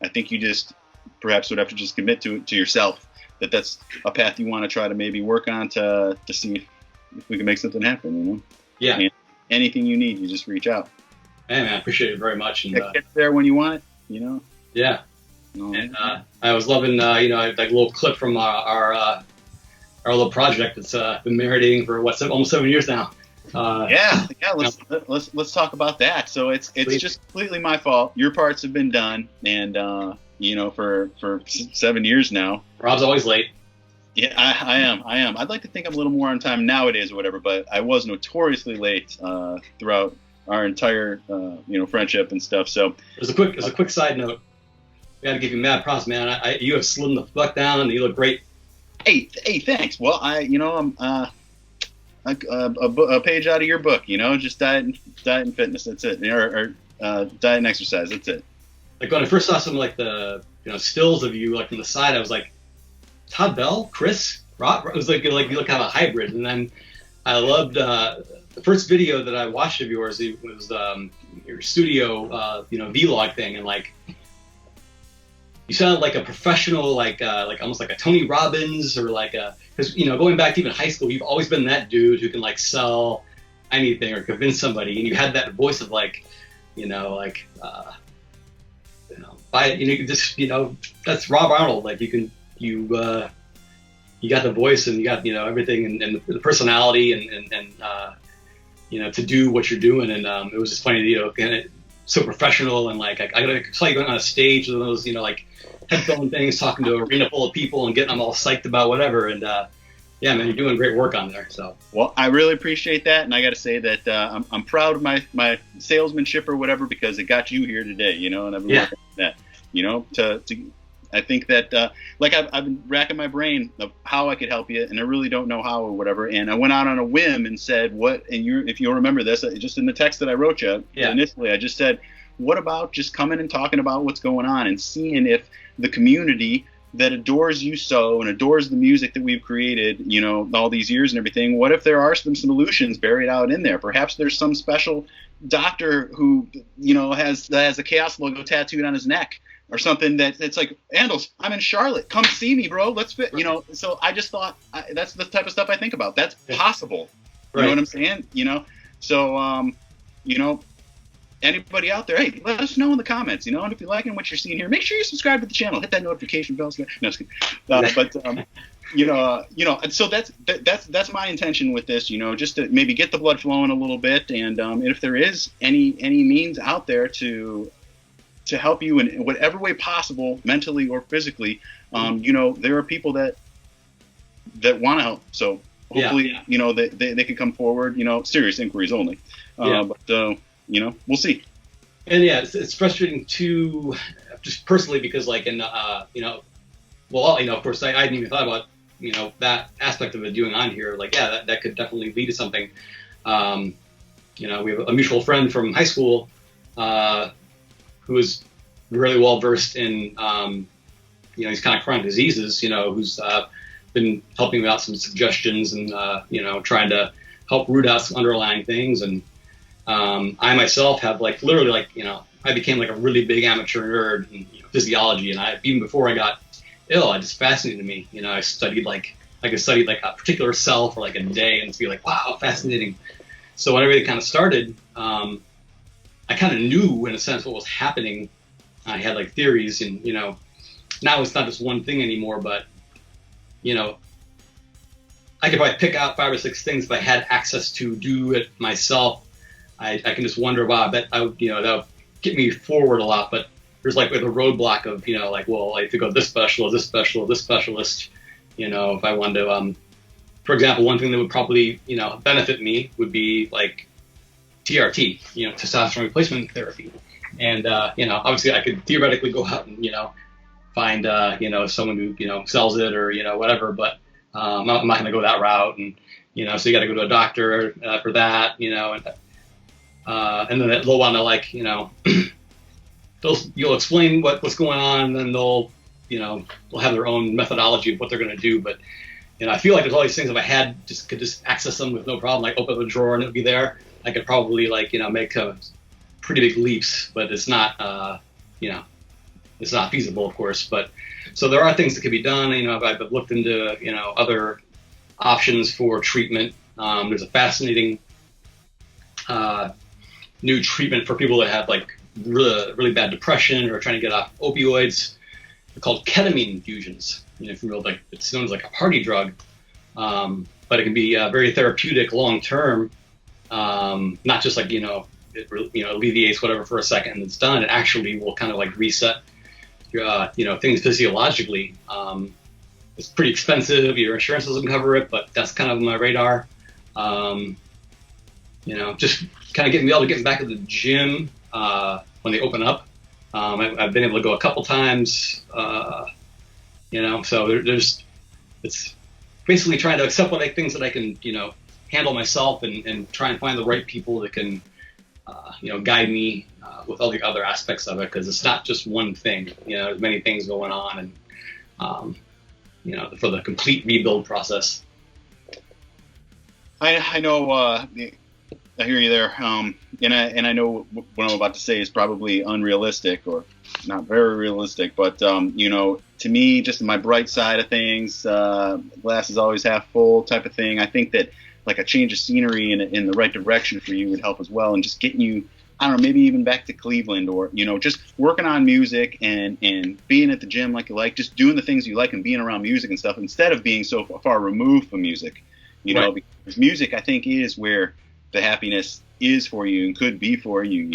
I think you just perhaps would have to just commit to yourself. That's a path you want to try to maybe work on to see if we can make something happen, Yeah. And anything you need, you just reach out. Hey, man, I appreciate it very much. And get there when you want it, Yeah. And I was loving, like a little clip from our little project that's been marinating for almost 7 years now. Let's talk about that. So it's just completely my fault. Your parts have been done, and for 7 years now. Rob's always late. Yeah, I am. I'd like to think I'm a little more on time nowadays or whatever, but I was notoriously late throughout our entire friendship and stuff. So as a quick side note, we got to give you mad props, man. You have slimmed the fuck down, and you look great. Hey, thanks. Well, I'm a page out of your book, just diet and fitness. That's it. Or diet and exercise. That's it. Like when I first saw some like the stills of you like from the side, I was like, Todd Bell, Chris, Rob. It was like you look kind of a hybrid. And then I loved the first video that I watched of yours. It was your studio vlog thing, and like you sounded like a professional, like almost like a Tony Robbins, or like because going back to even high school, you've always been that dude who can like sell anything or convince somebody, and you had that voice of like buy it, you just that's Rob Arnold. Like you got the voice, and you got everything, and the personality, and to do what you're doing, and it was just funny, kind of so professional, and like I saw you going on a stage with those like headphone things, talking to an arena full of people and getting them all psyched about whatever, and yeah, man, you're doing great work on there. So well, I really appreciate that, and I got to say that I'm proud of my salesmanship or whatever, because it got you here today, and I've been working on that, to I think that like I've been racking my brain of how I could help you, and I really don't know how or whatever, and I went out on a whim and said, if you'll remember this, just in the text that I wrote you initially, I just said, what about just coming and talking about what's going on and seeing if the community that adores you so and adores the music that we've created, all these years and everything, what if there are some solutions buried out in there? Perhaps there's some special doctor who, has a Chaos logo tattooed on his neck, or something that's like, Andols, I'm in Charlotte. Come see me, bro. Let's fit, So I just thought that's the type of stuff I think about. That's possible. You know what I'm saying? So, anybody out there, hey, let us know in the comments, and if you're liking what you're seeing here, make sure you subscribe to the channel, hit that notification bell. No, just kidding. And so that's my intention with this, just to maybe get the blood flowing a little bit. And if there is any means out there to help you in whatever way possible, mentally or physically, there are people that want to help. So hopefully, they can come forward, serious inquiries only. But we'll see. And yeah, it's frustrating too, just personally, because like in, of course I hadn't even thought about, that aspect of it doing on here. Like, yeah, that could definitely lead to something. We have a mutual friend from high school, who is really well versed in, these kind of chronic diseases, who's been helping me out some suggestions and, trying to help root out some underlying things. And I myself have literally I became like a really big amateur nerd in physiology. And even before I got ill, it just fascinated me. I studied I could study a particular cell for like a day and just be like, wow, fascinating. So when everything kind of started, I kind of knew, in a sense, what was happening. I had theories, and now it's not just one thing anymore, but I could probably pick out 5 or 6 things if I had access to do it myself. I can just wonder, wow, I bet that would get me forward a lot. But there's like a roadblock of well, I have to go to this specialist, this specialist, this specialist. If I wanted to, for example, one thing that would probably benefit me would be like TRT, testosterone replacement therapy. And, obviously I could theoretically go out and, find, someone who, sells it or, whatever, but I'm not going to go that route. And, so you got to go to a doctor for that, and then they'll want to you'll explain what's going on, and then they'll have their own methodology of what they're going to do. But, I feel like there's all these things, if I could just access them with no problem, like open up a drawer and it'll be there, I could probably make pretty big leaps, but it's not, it's not feasible, of course. But so there are things that can be done. I've looked into, other options for treatment. There's a fascinating new treatment for people that have really bad depression or trying to get off opioids. They're called ketamine infusions. It's known as a party drug, but it can be very therapeutic long term. Not just it alleviates whatever for a second and it's done. It actually will kind of reset your things physiologically. It's pretty expensive. Your insurance doesn't cover it, but that's kind of on my radar. Just kind of getting back to the gym when they open up. I've been able to go a couple times. So it's basically trying to accept things that I can, handle myself, and try and find the right people that can, guide me with all the other aspects of it, because it's not just one thing. There's many things going on, and for the complete rebuild process. I know. I hear you there. And I know what I'm about to say is probably unrealistic or not very realistic, but to me, just my bright side of things, glass is always half full type of thing. I think that like a change of scenery in the right direction for you would help as well, and just getting you, I don't know, maybe even back to Cleveland, or just working on music and being at the gym like you like, just doing the things you like and being around music and stuff, instead of being so far removed from music. Right. Because music, I think, is where the happiness is for you and could be for you.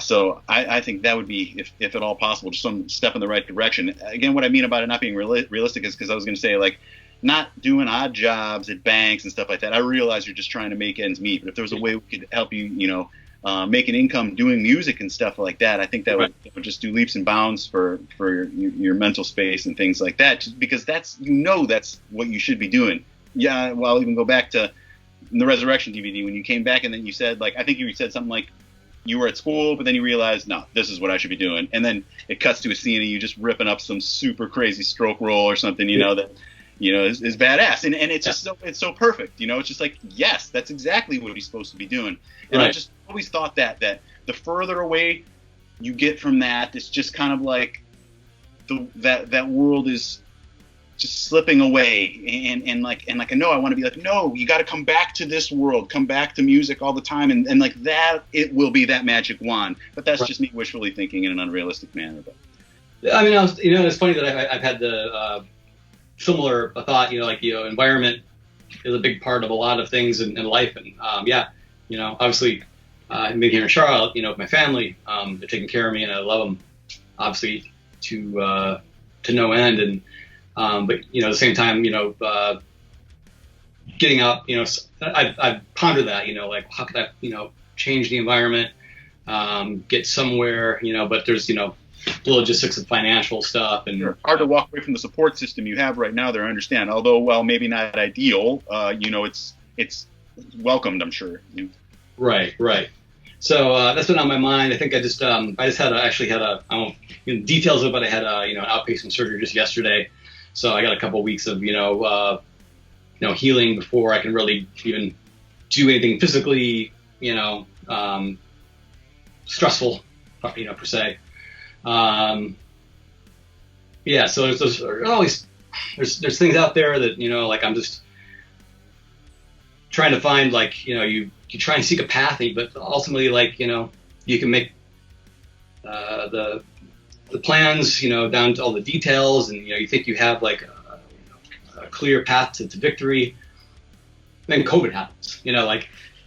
So I think that would be, if at all possible, just some step in the right direction. Again, what I mean about it not being realistic is because I was going to say, like, not doing odd jobs at banks and stuff like that. I realize you're just trying to make ends meet, but if there was a way we could help you, make an income doing music and stuff like that, I think that would just do leaps and bounds for your mental space and things like that. Just because that's what you should be doing. Yeah, well, I'll even go back to the Resurrection DVD when you came back, and then you said, like, I think you said something like you were at school, but then you realized, no, this is what I should be doing. And then it cuts to a scene of you just ripping up some super crazy stroke roll or something, that is badass. And it's just it's so perfect. It's just like, yes, that's exactly what he's supposed to be doing. And I just always thought that the further away you get from that, it's just kind of like that world is just slipping away, and like I know I want to be like, no, you got to come back to this world, come back to music all the time, and like that, it will be that magic wand. But that's just me wishfully thinking in an unrealistic manner. But I mean, it's funny that I've had the similar thought. Environment is a big part of a lot of things in life, and obviously, I've been here in Charlotte. With my family, they're taking care of me, and I love them, obviously, to no end, and. But at the same time, getting out, I ponder that, like, how could I, change the environment, get somewhere, but there's, the logistics of financial stuff, and hard to walk away from the support system you have right now there. I understand, although, well, maybe not ideal, it's welcomed, I'm sure. Right. So that's been on my mind. I think I just had I won't details of it, but I had an outpatient surgery just yesterday. So I got a couple of weeks of, healing before I can really even do anything physically, stressful, per se. So there's things out there that, like, I'm just trying to find, like, you try and seek a path, but ultimately, like, you can make the plans, down to all the details, and you think you have like a clear path to victory. Then COVID happens.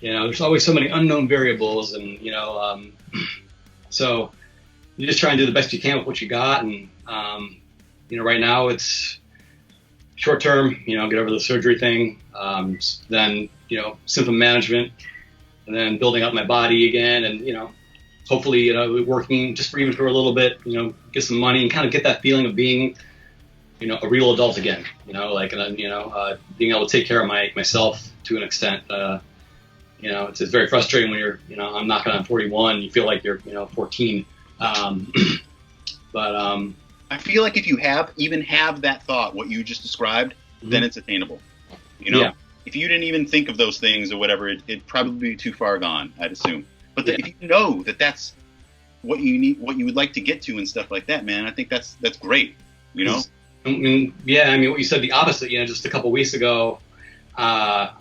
There's always so many unknown variables, and so you just try and do the best you can with what you got. And right now it's short term. Get over the surgery thing, then symptom management, and then building up my body again, and hopefully, working just for a little bit, get some money and kind of get that feeling of being, a real adult again, and being able to take care of myself to an extent. It's very frustrating when you're, I'm knocking on 41, you feel like you're, 14. But I feel like if you even have that thought, what you just described, then it's attainable. If you didn't even think of those things or whatever, it'd probably be too far gone, I'd assume. But if you know that that's what you need, what you would like to get to and stuff like that, man, I think that's great, I mean, what you said, the opposite, just a couple weeks ago, I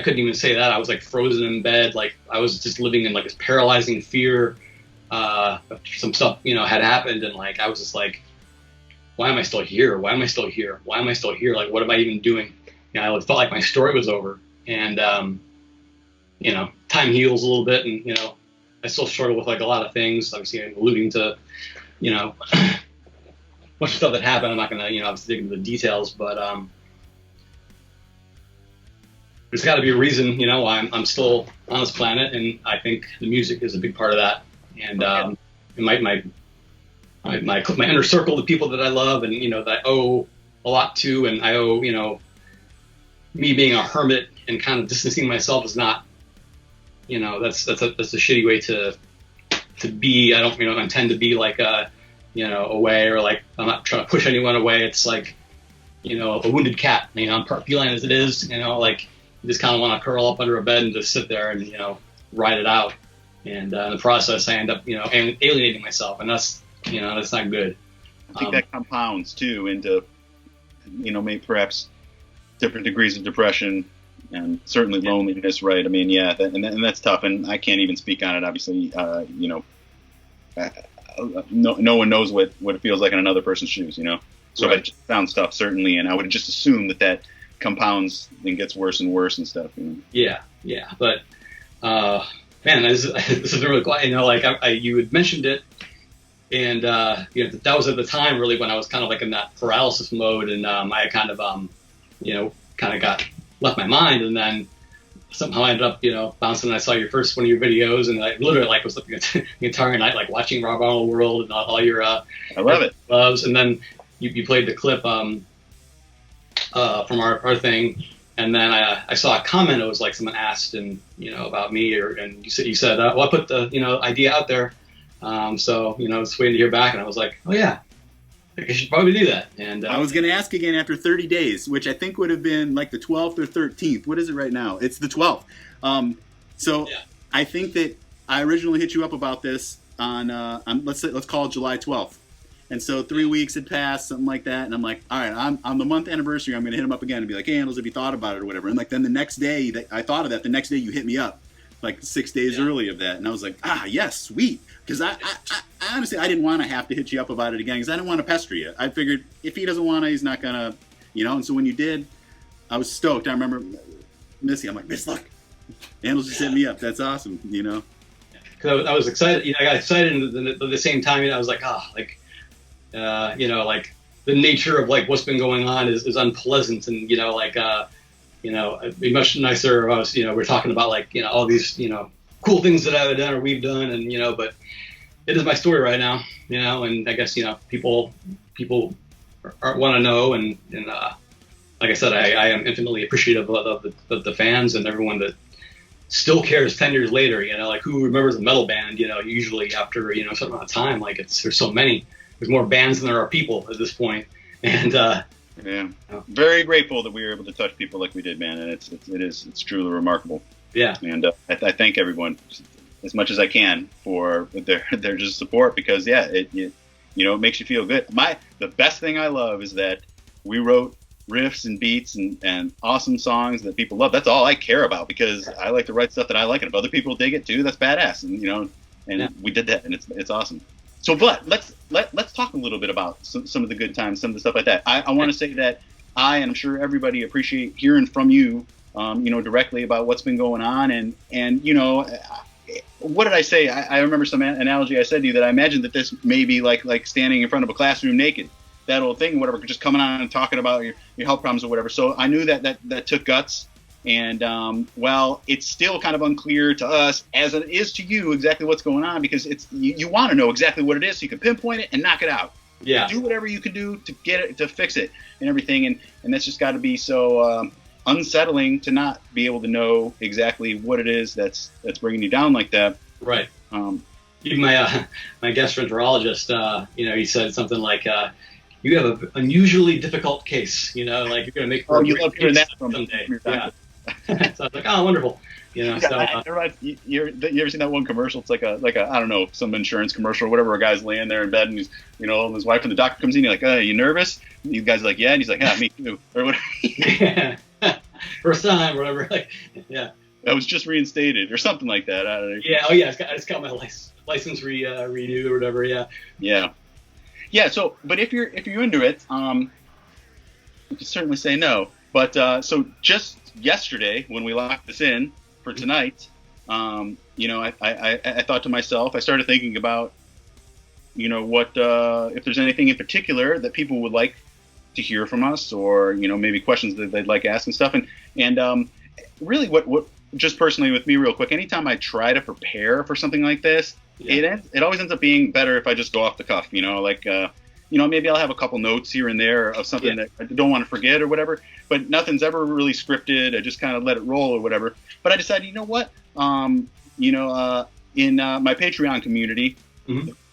couldn't even say that. I was like frozen in bed. Like I was just living in like this paralyzing fear. Some stuff, had happened. And like, I was just like, why am I still here? Why am I still here? Why am I still here? Like, what am I even doing? I felt like my story was over. And, time heals a little bit, and I still struggle with like a lot of things. Obviously, I'm alluding to bunch of stuff that happened. I'm not gonna obviously dig into the details, but there's got to be a reason why I'm still on this planet, and I think the music is a big part of that. And my inner circle, the people that I love, and that I owe a lot to, and I owe, me being a hermit and kind of distancing myself is not, that's a shitty way to be. I don't, intend to be like away, or like I'm not trying to push anyone away. It's like, a wounded cat. I'm part feline as it is. Like you just kind of want to curl up under a bed and just sit there and ride it out. And in the process, I end up alienating myself, and that's that's not good. I think that compounds too into maybe perhaps different degrees of depression and certainly loneliness, right? I mean, yeah, and that's tough, and I can't even speak on it. Obviously, no one knows what it feels like in another person's shoes, So right. It just sounds tough, certainly, and I would just assume that compounds and gets worse and worse and stuff. Yeah, but man, this has been really quiet. You had mentioned it, and that was at the time really when I was kind of like in that paralysis mode, and I kind of got left my mind, and then somehow I ended up bouncing. And I saw one of your videos, and I literally was looking at the entire night, like watching Rob Arnold World and all your I love it loves, and then you played the clip from our thing. And then I saw a comment. It was like someone asked, and about me, and you said, well, I put the idea out there, so just waiting to hear back. And I was like, oh yeah, I think I should probably do that. And I was going to ask again after 30 days, which I think would have been like the 12th or 13th. What is it right now? It's the 12th. So yeah. I think that I originally hit you up about this on let's call it July 12th. And so 3 weeks had passed, something like that, and I'm like, all right, on the month anniversary, I'm going to hit him up again and be like, hey, Andols, have you thought about it or whatever? And like then the next day that I thought of that, the next day you hit me up, like 6 days early of that, and I was like, yes, sweet, because I honestly I didn't want to have to hit you up about it again because I didn't want to pester you. I figured if he doesn't want to, he's not gonna, And so when you did, I was stoked. I remember Missy, I'm like, Miss, look, Andols just hit me up. That's awesome, Because I was excited. I got excited, and at the same time, I was like, like the nature of like what's been going on is unpleasant, and it'd be much nicer if I was, we're talking about like all these cool things that I've done or we've done, and but it is my story right now, and I guess people want to know, and like I said, I am infinitely appreciative of the fans and everyone that still cares 10 years later, like who remembers a metal band, usually after a certain amount of time, like there's so many. There's more bands than there are people at this point, and very grateful that we were able to touch people like we did, man. And it's truly remarkable. Yeah, and I thank everyone as much as I can for their just support, because it makes you feel good. The best thing I love is that we wrote riffs and beats and awesome songs that people love. That's all I care about, because I like to write stuff that I like, and if other people dig it too, that's badass. And we did that, and it's awesome. So, but let's talk a little bit about some of the good times, some of the stuff like that. I want to say that and I'm sure everybody appreciate hearing from you, directly about what's been going on, and what did I say? I remember some analogy I said to you that I imagined that this may be like standing in front of a classroom naked, that old thing, whatever, just coming on and talking about your health problems or whatever. So I knew that took guts. And, it's still kind of unclear to us, as it is to you, exactly what's going on, because you want to know exactly what it is so you can pinpoint it and knock it out. Yeah. Do whatever you can do to get it, to fix it and everything. And that's just got to be so unsettling to not be able to know exactly what it is that's bringing you down like that. Right. Even my gastroenterologist, he said something like, you have an unusually difficult case, like you're going to make you love hearing that from someday. Your doctor. So I was like, oh, wonderful. You ever seen that one commercial? It's like a I don't know, some insurance commercial or whatever. A guy's laying there in bed, and he's and his wife and the doctor comes in. You're like, you nervous? And you guys are like, yeah. And he's like, yeah, me too, or whatever. Yeah. First time, or whatever. Like, yeah. I was just reinstated or something like that. I don't know. Yeah. Oh yeah. I just got my license renewed or whatever. Yeah. Yeah. Yeah. So, but if you're into it, you can certainly say no. But so just yesterday, when we locked this in for tonight, I thought to myself, I started thinking about, what if there's anything in particular that people would like to hear from us, or maybe questions that they'd like asked and stuff, and really what just personally with me, real quick, anytime I try to prepare for something like this, it always ends up being better if I just go off the cuff, maybe I'll have a couple notes here and there of something that I don't want to forget or whatever, but nothing's ever really scripted. I just kind of let it roll or whatever. But I decided, you know what? In my Patreon community,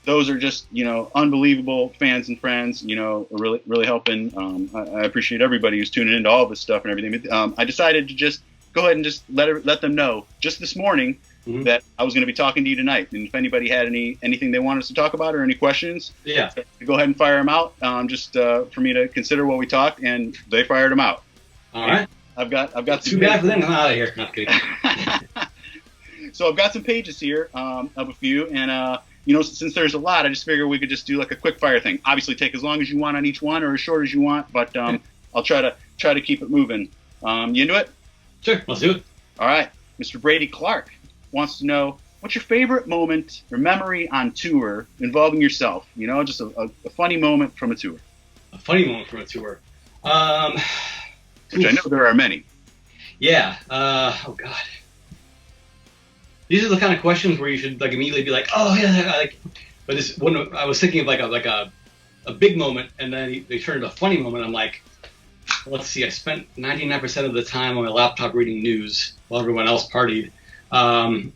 those are just, unbelievable fans and friends, really, really helping. I appreciate everybody who's tuning into all this stuff and everything. But, I decided to just go ahead and just let them know just this morning that I was going to be talking to you tonight. And if anybody had anything they wanted us to talk about or any questions, go ahead and fire them out, just for me to consider what we talked, and they fired them out. All right. I've got too bad for them. I'm out of here. Not kidding. So I've got some pages here of a few, and since there's a lot, I just figured we could just do like a quick fire thing. Obviously, take as long as you want on each one or as short as you want, but I'll try to keep it moving. You into it? Sure, let's do it. All right. Mr. Brady Clark wants to know, what's your favorite moment or memory on tour involving yourself? Just a funny moment from a tour. A funny moment from a tour. Which I know there are many. Yeah. Oh God. These are the kind of questions where you should like immediately be like, oh yeah, But this one, I was thinking of like a big moment, and then they turned into a funny moment. I'm like, let's see. I spent 99% of the time on my laptop reading news while everyone else partied. I'm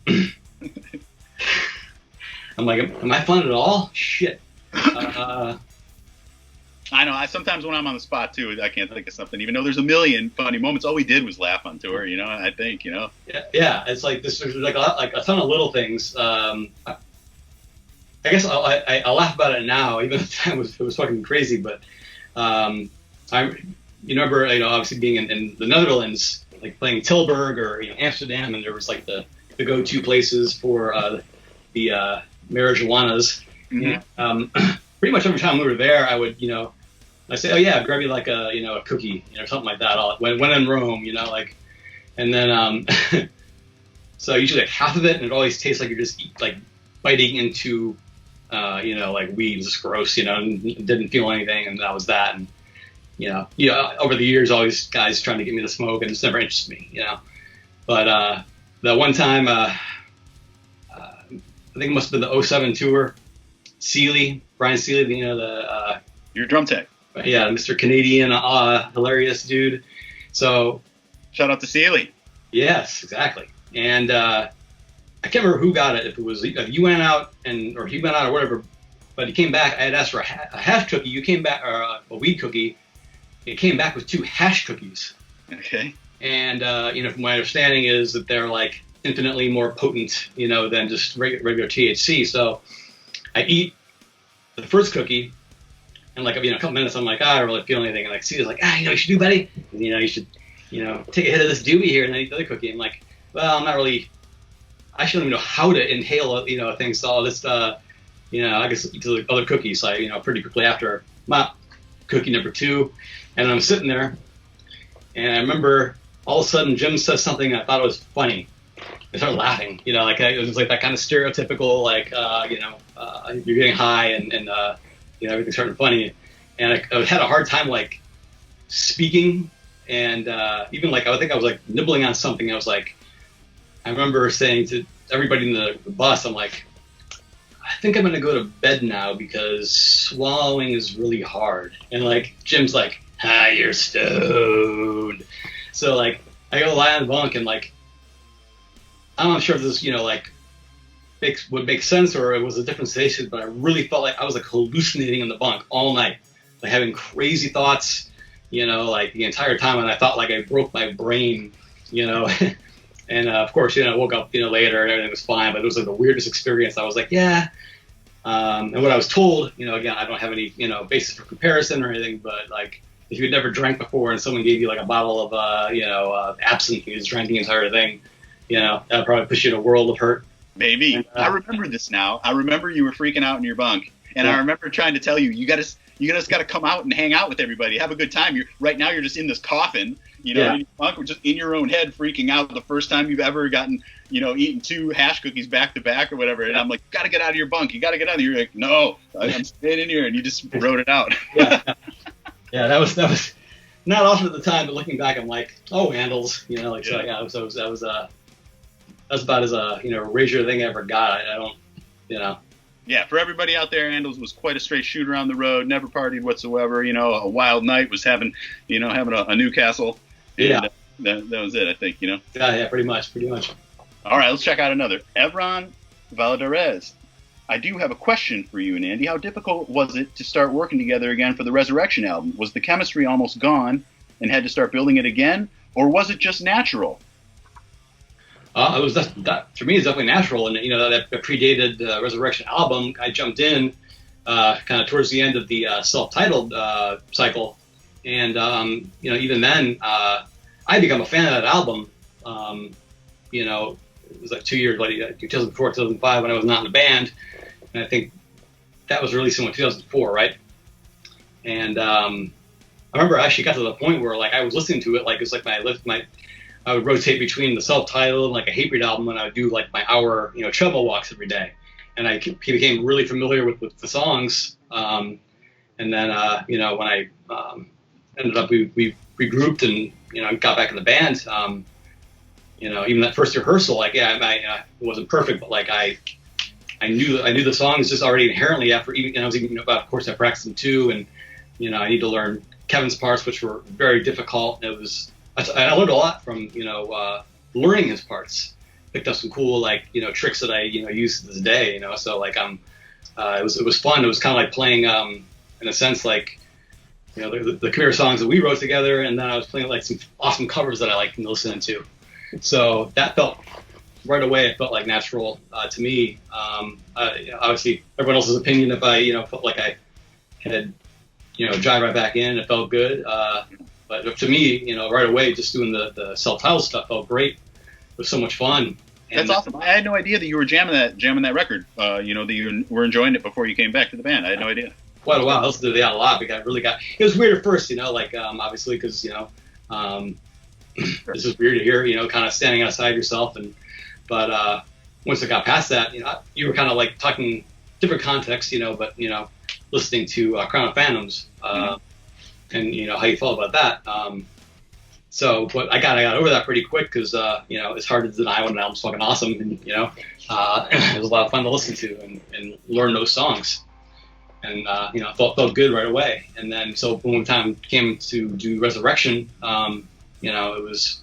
like, am I fun at all? Shit. I know. Sometimes when I'm on the spot too, I can't think of something. Even though there's a million funny moments, all we did was laugh on tour. I think. Yeah. It's like this. There's like a ton of little things. I guess I laugh about it now, even at the time it was fucking crazy. But you remember, obviously being in the Netherlands, like playing Tilburg or Amsterdam, and there was like the go-to places for the marijuanas. Pretty much every time we were there, I would, I say, oh yeah, grab you like a cookie, something like that. When in Rome, and then so usually like half of it, and it always tastes like you're just like biting into, like weed. It's gross, and didn't feel anything, and that was that. And over the years, always guys trying to get me to smoke, and it's never interested me, But that one time, I think it must have been the 07 tour. Brian Seeley, your drum tech. Yeah, Mr. Canadian, hilarious dude. So, shout out to Seeley. Yes, exactly. And I can't remember who got it. If it was you went out or he went out or whatever, but he came back. I had asked for a hash cookie. You came back, or a weed cookie. It came back with 2 hash cookies. Okay. And from my understanding is that they're like infinitely more potent, than just regular THC. So I eat the first cookie, and like a couple minutes, I'm like, I don't really feel anything. And like, Ceda's like, you should do, buddy. And, you should, take a hit of this doobie here, and then eat the other cookie. I'm like, well, I'm not really. I shouldn't even know how to inhale, things. So I'll just, I guess eat the other cookies. So I, pretty quickly after cookie number 2, and I'm sitting there, and I remember all of a sudden Jim says something, and I thought it was funny. I started laughing, like it was like that kind of stereotypical, like you're getting high and everything's starting funny, and I had a hard time like speaking, and even like I think I was like nibbling on something. I was like, I remember saying to everybody in the bus, I'm like, I think I'm gonna go to bed now because swallowing is really hard, and like Jim's like, you're stoned, so like I go lie on the bunk and like. I'm not sure if this, would make sense or it was a different sensation, but I really felt like I was like hallucinating in the bunk all night, like having crazy thoughts, like the entire time, and I thought like I broke my brain, and of course, I woke up, later and everything was fine, but it was like the weirdest experience. I was like, yeah, and what I was told, again, I don't have any, basis for comparison or anything, but like if you had never drank before and someone gave you like a bottle of, absinthe, you just drank the entire thing. That'll probably push you in a world of hurt. Maybe. And, I remember this now. I remember you were freaking out in your bunk, and I remember trying to tell you, you just got to come out and hang out with everybody, have a good time. Right now you're just in this coffin, in your bunk, just in your own head, freaking out the first time you've ever gotten, eaten 2 hash cookies back to back or whatever. And I'm like, you got to get out of your bunk. You got to get out of here. You're like, no, I'm staying in here, and you just wrote it out. Yeah, that was not awesome at the time, but looking back, I'm like, oh, Andols, so that was about as razor thing I ever got. I don't, Yeah, for everybody out there, Andols was quite a straight shooter on the road, never partied whatsoever. A wild night, was having a Newcastle, and Yeah. that was it, I think. Yeah, pretty much. All right, let's check out another. Evron Valadares. I do have a question for you and Andy. How difficult was it to start working together again for the Resurrection album? Was the chemistry almost gone and had to start building it again, or was it just natural? It was that for me. It's definitely natural, and that predated the Resurrection album. I jumped in kind of towards the end of the self-titled cycle, and even then, I become a fan of that album. It was like 2 years later, 2004, 2005, when I was not in the band, and I think that was released in 2004, right? And I remember I actually got to the point where like I was listening to it, like it's like I would rotate between the self-titled and like a Hatebreed album, and I would do like my hour, treadmill walks every day. And I became really familiar with the songs. And then, when I ended up, we regrouped and, got back in the band, even that first rehearsal, like, it wasn't perfect, but like I knew the songs just already inherently after even, of course I practiced them too. And, I need to learn Kevin's parts, which were very difficult. And I learned a lot from, learning his parts. Picked up some cool, tricks that I, use to this day, So, like, it was fun. It was kind of like playing, in a sense, like, the Chimaira songs that we wrote together, and then I was playing, like, some awesome covers that I liked listening to. So that felt, right away, it felt like natural to me. Obviously, everyone else's opinion, if I, felt like I had, jive right back in, it felt good. But to me, right away, just doing the self-titled stuff felt great. It was so much fun. That's awesome. I had no idea that you were jamming that record. That you were enjoying it before you came back to the band. I had no idea. Quite a while. I listened to that a lot. It was weird at first, obviously, because, this is weird to hear, kind of standing outside yourself. But once I got past that, you were kind of like talking different context, but, listening to Crown of Phantoms. And how you felt about that. But I got over that pretty quick because it's hard to deny when an album's fucking awesome, and it was a lot of fun to listen to and learn those songs, and felt good right away. And then so when the time came to do Resurrection, it was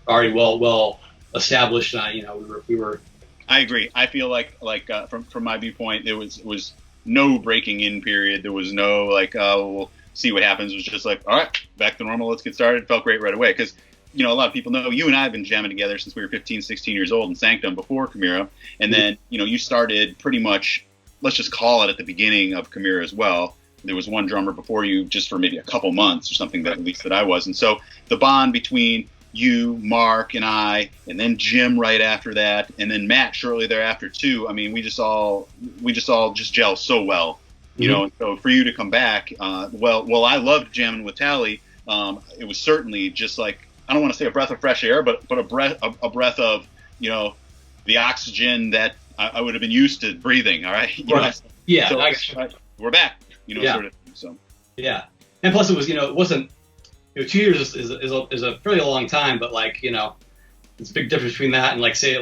already well established. We were. I agree. I feel like from my viewpoint, it was no breaking in period. There was no we'll see what happens. It was just like, all right, back to normal. Let's get started. It felt great right away. Because, a lot of people know you and I have been jamming together since we were 15, 16 years old in Sanctum before Chimaira. And then, you started pretty much, let's just call it at the beginning of Chimaira as well. There was one drummer before you just for maybe a couple months or something, that at least that I was. And so the bond between you, Mark, and I, and then Jim right after that, and then Matt shortly thereafter too. I mean, we just all gel so well, And so for you to come back, well, I loved jamming with Tally. It was certainly just like, I don't want to say a breath of fresh air, but a breath of the oxygen that I would have been used to breathing. All right, right. Yeah, so, we're back. Sort of. So yeah, and plus it wasn't. 2 years is a fairly long time, but it's a big difference between that and say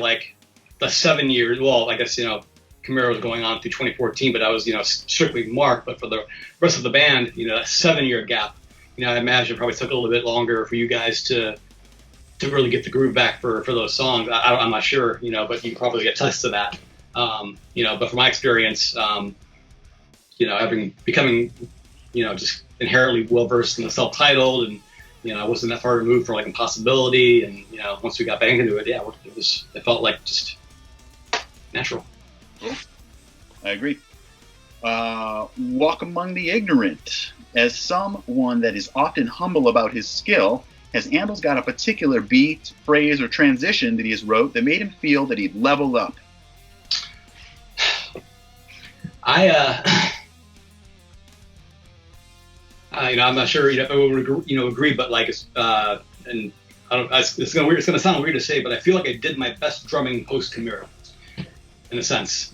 the 7 years. Well, I guess Chimaira was going on through 2014, but I was strictly Mark. But for the rest of the band, that 7 year gap, I imagine it probably took a little bit longer for you guys to really get the groove back for those songs. I'm not sure, but you probably get attest to that. But from my experience, becoming just inherently well versed in the self-titled, and I wasn't that far removed from Impossibility, and once we got back into it, it felt like just natural. I agree. Walk among the ignorant. As someone that is often humble about his skill, has Andols got a particular beat, phrase, or transition that he has wrote that made him feel that he'd leveled up? I'm not sure everyone would agree, but and I don't. It's gonna sound weird to say, but I feel like I did my best drumming post Chimaira, in a sense.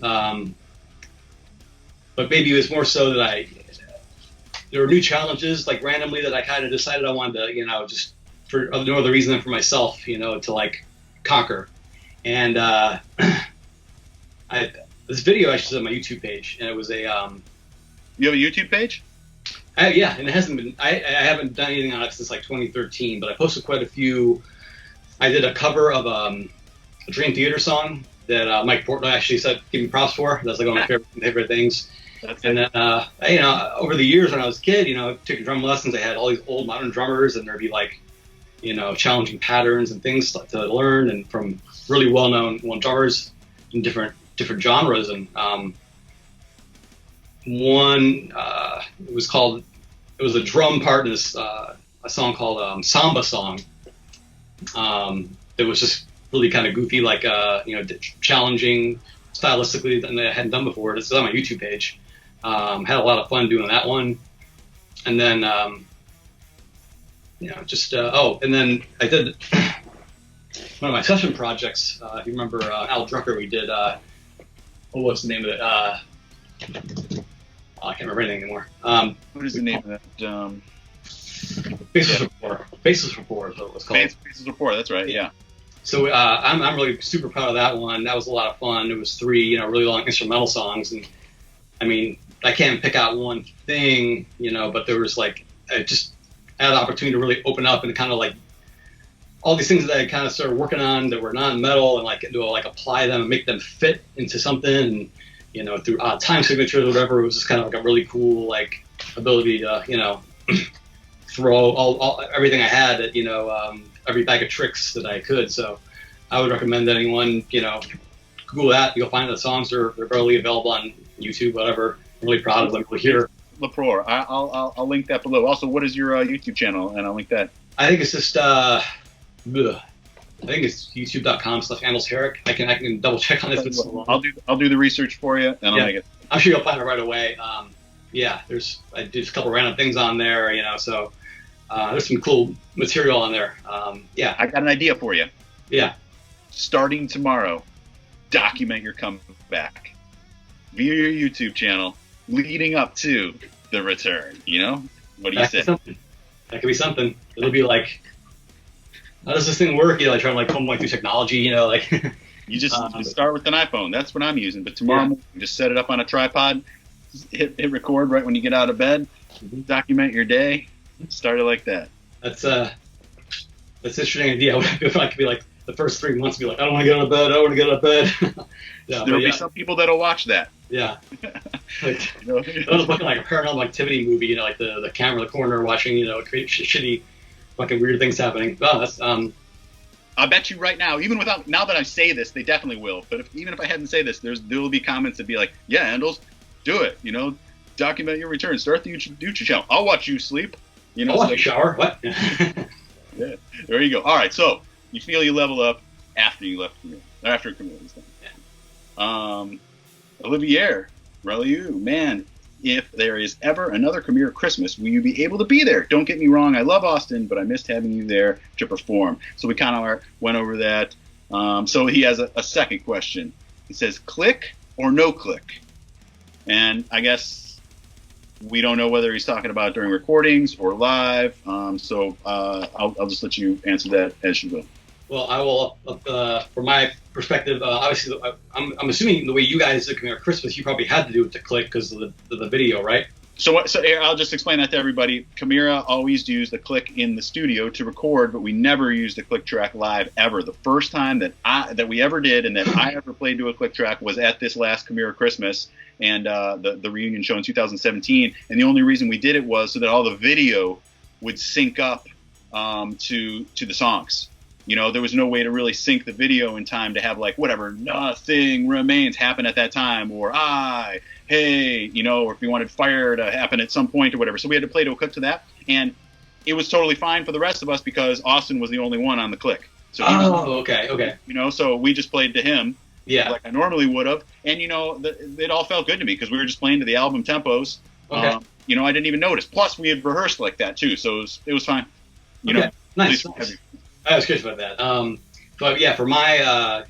But maybe it was more so that there were new challenges randomly that I kind of decided I wanted to just for no other reason than for myself, to conquer. And this video actually is on my YouTube page, and it was a You have a YouTube page? yeah, and it hasn't been. I haven't done anything on it since like 2013, but I posted quite a few. I did a cover of a Dream Theater song that Mike Portnoy actually said give me props for. That's like one of my favorite things. And then you know, over the years when I was a kid, you know, taking drum lessons, I had all these old modern drummers, and there'd be like, you know, challenging patterns and things to learn, and from really well-known drummers in different genres. And one it was a drum part in this a song called Samba Song. It was just really kind of goofy, like you know, challenging stylistically than I hadn't done before. It's on my YouTube page. Had a lot of fun doing that one, and then you know, just and then I did one of my session projects. If you remember Al Drucker, we did what was the name of it? I can't remember anything anymore. What is the name of that? Basis Rapport. Basis Rapport is what it was called. Basis Rapport, that's right, yeah. So I'm really super proud of that one. That was a lot of fun. It was 3, you know, really long instrumental songs, and I mean, I can't pick out one thing, you know, but there was like, I just had an opportunity to really open up and kind of like all these things that I kind of started working on that were non-metal, and like apply them and make them fit into something, and you know, through time signatures or whatever. It was just kind of like a really cool like ability to, you know, throw all everything I had at, you know, every bag of tricks that I could. So I would recommend that anyone, you know, Google that. You'll find the songs they're barely available on YouTube, whatever. I'm really proud of them. Here, Leproor. I'll link that below. Also, what is your YouTube channel? And I'll link that. I think it's just I think it's youtube.com/Andols Herrick. I can double check on this. It's so long. I'll do the research for you, and I'll make it. I'm sure you'll find it right away. Yeah, I did a couple random things on there, you know, so there's some cool material on there. Yeah, I got an idea for you. Yeah. Starting tomorrow, document your comeback via your YouTube channel, leading up to the return. You know, what do you say? That could be something. It'll be like, how does this thing work? You know, like trying to like come like through technology. You know, like you just start with an iPhone. That's what I'm using. But tomorrow morning, just set it up on a tripod, hit record right when you get out of bed, document your day, start it like that. That's an interesting idea. If I could be like the first 3 months, be like, I don't want to get out of bed. I don't want to get out of bed. There'll be some people that'll watch that. Yeah. Like, you know, it was looking like a Paranormal Activity movie. You know, like the camera in the corner watching, you know, shitty, fucking weird things happening. Oh, that's I bet you right now, even without, now that I say this, they definitely will. But even if I hadn't say this, there will be comments that be like, yeah, Andols, do it. You know, document your return. Start the YouTube channel. I'll watch you sleep. You know, I'll watch you shower. What? Yeah, there you go. All right, so you feel you level up after you left Camille, after Camille was done. Yeah. Olivier, Reliu, man, if there is ever another Chimaira Christmas, will you be able to be there? Don't get me wrong, I love Austin, but I missed having you there to perform. So we kind of went over that. So he has a second question. He says, click or no click? And I guess we don't know whether he's talking about during recordings or live. So I'll just let you answer that as you go. Well, I will, from my perspective, obviously, I'm assuming the way you guys did Chimaira Christmas, you probably had to do it to click because of the video, right? So here, I'll just explain that to everybody. Chimaira always used the click in the studio to record, but we never used a click track live ever. The first time that we ever did and that I ever played to a click track was at this last Chimaira Christmas and the reunion show in 2017. And the only reason we did it was so that all the video would sync up to the songs. You know, there was no way to really sync the video in time to have like whatever nothing remains happen at that time, or hey, you know, or if we wanted fire to happen at some point or whatever. So we had to play to a click to that, and it was totally fine for the rest of us because Austin was the only one on the click. So okay. You know, so we just played to him, like I normally would have, and you know, it all felt good to me because we were just playing to the album tempos. Okay. You know, I didn't even notice. Plus, we had rehearsed like that too, so it was fine. You know, nice. I was curious about that. But yeah, for my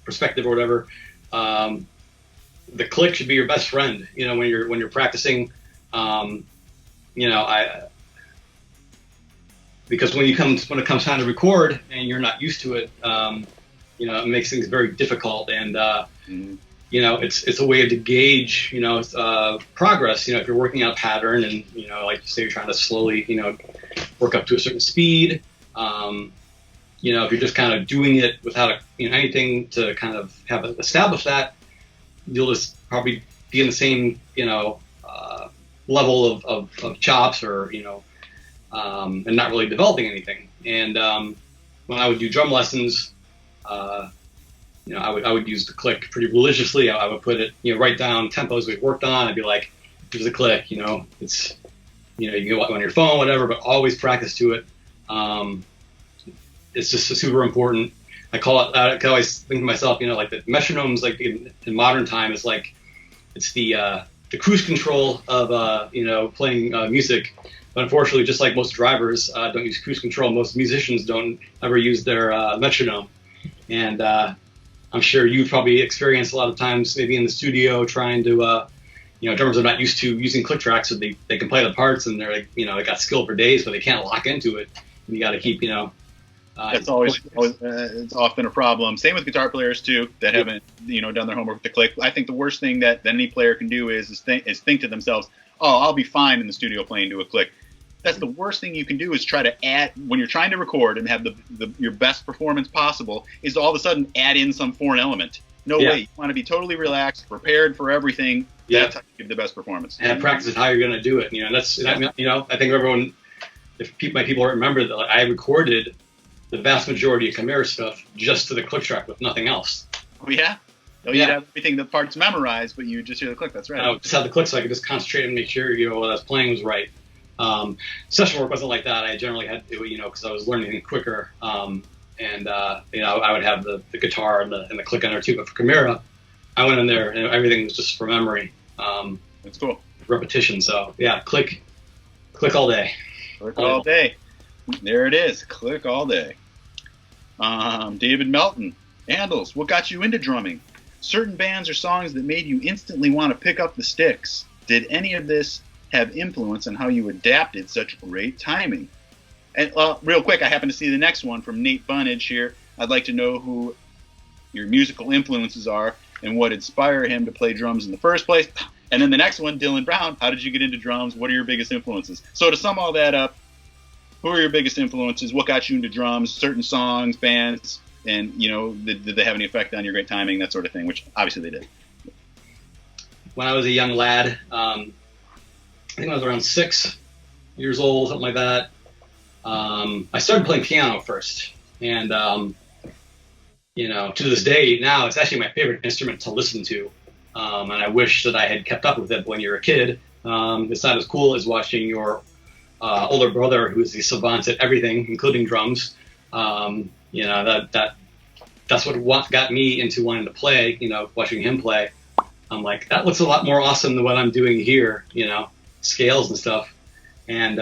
perspective or whatever, the click should be your best friend. You know, when you're practicing, because when it comes time to record and you're not used to it, you know, it makes things very difficult. And it's a way to gauge, progress. If you're working out a pattern and, like you say, you're trying to slowly, work up to a certain speed. If you're just kind of doing it without anything to kind of have established that, you'll just probably be in the same, level of chops or, and not really developing anything. And when I would do drum lessons, I would use the click pretty religiously. I would put it, write down tempos we've worked on. I'd be like, here's the click, it's, you can go on your phone, whatever, but always practice to it. It's just super important. I always think to myself, like the metronomes, like in modern time, is like it's the cruise control of playing music. But unfortunately, just like most drivers don't use cruise control, most musicians don't ever use their metronome. And I'm sure you've probably experienced a lot of times, maybe in the studio, trying to drummers are not used to using click tracks, so they can play the parts and they're like, they got skill for days, but they can't lock into it. And you got to keep, that's always it's often a problem. Same with guitar players too that haven't done their homework with the click. I think the worst thing that any player can do is think to themselves, "Oh, I'll be fine in the studio playing to a click." That's the worst thing you can do, is try to add, when you're trying to record and have your best performance possible, is to all of a sudden add in some foreign element. No way. You want to be totally relaxed, prepared for everything. That's how you give the best performance. And practice how you're going to do it. I think everyone, my people remember that I recorded the vast majority of Chimaira stuff just to the click track with nothing else. Oh yeah? Oh, you have everything, the parts memorized, but you just hear the click. That's right. I just had the click so I could just concentrate and make sure, what I was playing was right. Session work wasn't like that. I generally had to, because I was learning quicker. I would have the guitar and the click in there too. But for Chimaira, I went in there and everything was just for memory. That's cool. Repetition. So yeah, click all day. Click all day. There it is. Click all day. David Melton, Andols, what got you into drumming? Certain bands or songs that made you instantly want to pick up the sticks. Did any of this have influence on how you adapted such great timing? And real quick, I happen to see the next one from Nate Bunnage here. I'd like to know who your musical influences are and what inspired him to play drums in the first place. And then the next one, Dylan Brown, how did you get into drums? What are your biggest influences? So to sum all that up, who are your biggest influences? What got you into drums? Certain songs, bands, and did they have any effect on your great timing, that sort of thing? Which obviously they did. When I was a young lad, I think I was around 6 years old, something like that. I started playing piano first, and to this day now, it's actually my favorite instrument to listen to. And I wish that I had kept up with it when you're a kid. It's not as cool as watching your older brother, who is the savant at everything, including drums. That's what got me into wanting to play. Watching him play, I'm like, that looks a lot more awesome than what I'm doing here. Scales and stuff. And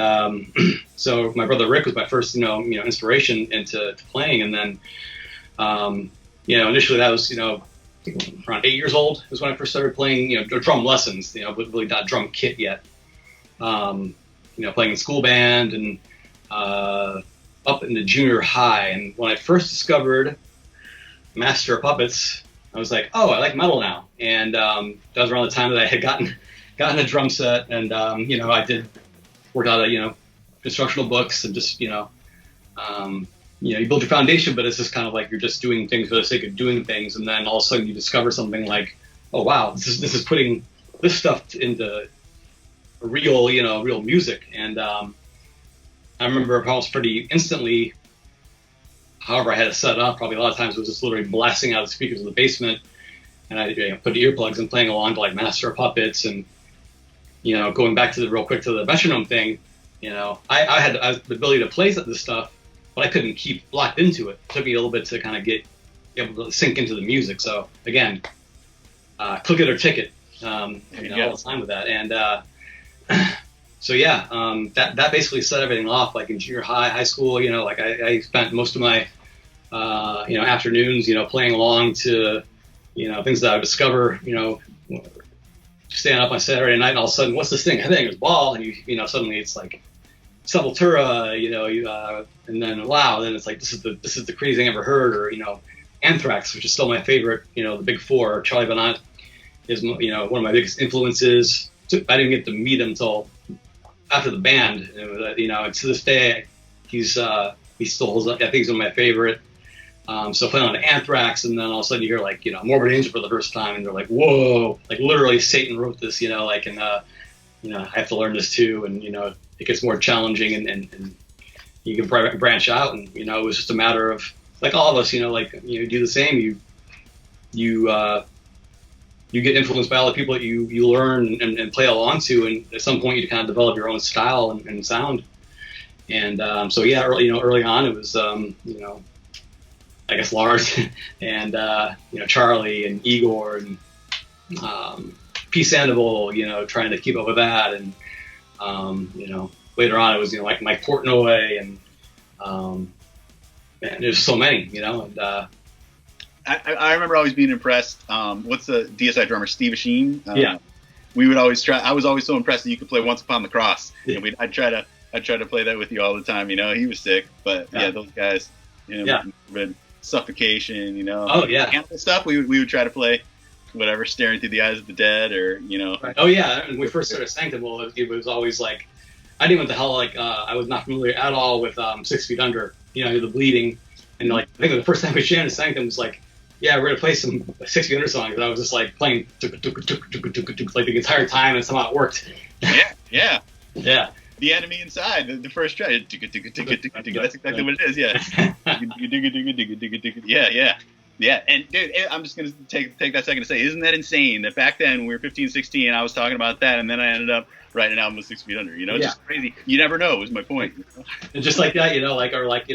so my brother Rick was my first, inspiration into playing. And then, initially that was, around 8 years old is when I first started playing, drum lessons, but really not drum kit yet. Playing in school band and up in the junior high. And when I first discovered Master of Puppets, I was like, oh, I like metal now. And that was around the time that I had gotten a drum set, and I did work out of instructional books and just you build your foundation, but it's just kind of like you're just doing things for the sake of doing things, and then all of a sudden you discover something like, oh wow, this is putting this stuff into real music. And I remember almost pretty instantly, however I had it set up, probably a lot of times it was just literally blasting out the speakers in the basement, and I put earplugs and playing along to like Master of Puppets. And going back to the metronome thing, I had the ability to play this stuff, but I couldn't keep locked into it. It took me a little bit to kind of get able to sink into the music. So again, click it or ticket, all the time with that. And that basically set everything off. Like in junior high school, I spent most of my afternoons, playing along to things that I would discover, staying up on Saturday night, and all of a sudden, what's this thing? I think it was ball, and suddenly it's like Sepultura, and then wow, then it's like this is the craziest thing I ever heard, or Anthrax, which is still my favorite, the big four, Charlie Benante, is, one of my biggest influences. I didn't get to meet him until after the band. And to this day, he still holds up. I think he's one of my favorite. So playing on Anthrax, and then all of a sudden you hear like, Morbid Angel for the first time, and they're like, whoa, like literally Satan wrote this, and I have to learn this too, and it gets more challenging, and you can branch out, and it was just a matter of, like all of us, do the same. You get influenced by all the people that you learn and play along to, and at some point you kind of develop your own style and sound. And early on it was I guess Lars and Charlie and Igor and P. Sandoval, trying to keep up with that, and later on it was like Mike Portnoy, and there's so many, and I remember always being impressed. What's the DSI drummer, Steve Asheen? Yeah. We would always try. I was always so impressed that you could play Once Upon the Cross. Yeah. And I'd try to play that with you all the time. He was sick, but those guys, Suffocation, Oh yeah. Cannibal stuff. We would try to play whatever, Staring Through the Eyes of the Dead, or Right. Oh yeah. When we first started Sanctum, it was always like, I didn't know what the hell, I was not familiar at all with 6 Feet Under. The Bleeding, and like I think the first time we jammed Sanctum was like, yeah, we're gonna play some 6 Feet Under songs, and I was just like playing like the entire time, and somehow it worked. Yeah. Yeah. The Enemy Inside, the first try. That's exactly what it is. Yeah. And dude, I'm just gonna take that second to say, isn't that insane that back then when we were 15, 16, I was talking about that, and then I ended up writing an album with 6 Feet Under. It's just crazy. You never know. Was my point. And just like that,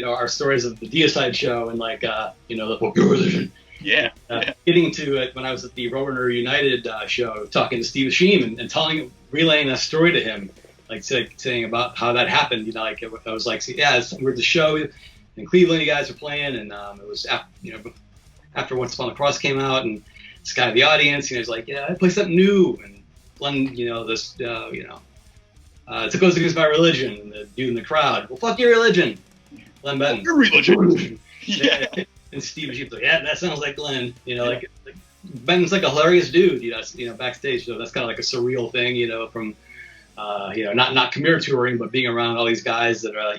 our stories of the Deicide show, and like the book Your Religion. Yeah. Getting to it when I was at the RoadRunner United show, talking to Steve Asheen and relaying that story to him, like saying about how that happened. I was like, we're at the show in Cleveland, you guys are playing, and it was after Once Upon the Cross came out, and this guy in the audience, he's like, I play something new, and Glenn, it goes against my religion, and the dude in the crowd, well, fuck your religion, Glenn Benton. Your religion. Yeah. And Steve Asheen's like, yeah, that sounds like Glenn. Like Benton's like a hilarious dude. Backstage. So that's kind of like a surreal thing. From not Chimaira touring, but being around all these guys that are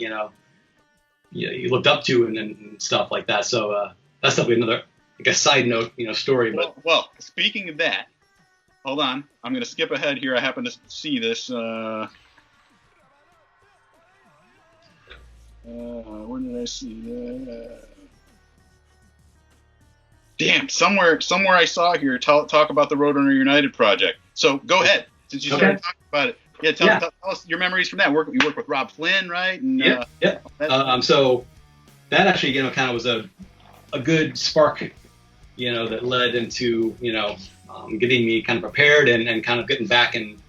you looked up to and stuff like that. So that's definitely another, like a side note, story. But well, speaking of that, hold on, I'm going to skip ahead here. I happen to see this. Where did I see that? Damn, somewhere I saw here talk about the RoadRunner United project. So go ahead, since you started talking about it. Yeah, tell us your memories from that. You work with Rob Flynn, right? And, so that actually, kind of was a good spark, that led into, getting me kind of prepared and kind of getting back and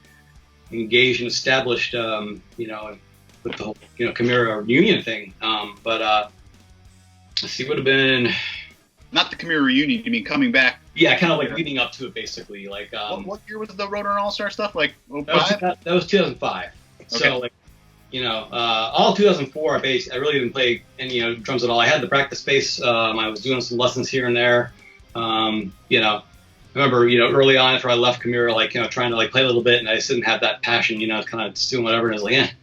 engaged and established, with the whole, Chimaira reunion thing. But let's see, would have been. Not the Chimaira reunion, you mean coming back? Yeah, kind of like leading up to it, basically. Like, what year was the RoadRunner All-Star stuff? Like 05? That was 2005. Okay. So, like, all 2004, I really didn't play any drums at all. I had the practice space. I was doing some lessons here and there. I remember, early on after I left Chimaira, like, trying to like play a little bit, and I just didn't have that passion, kind of just doing whatever. And I was like,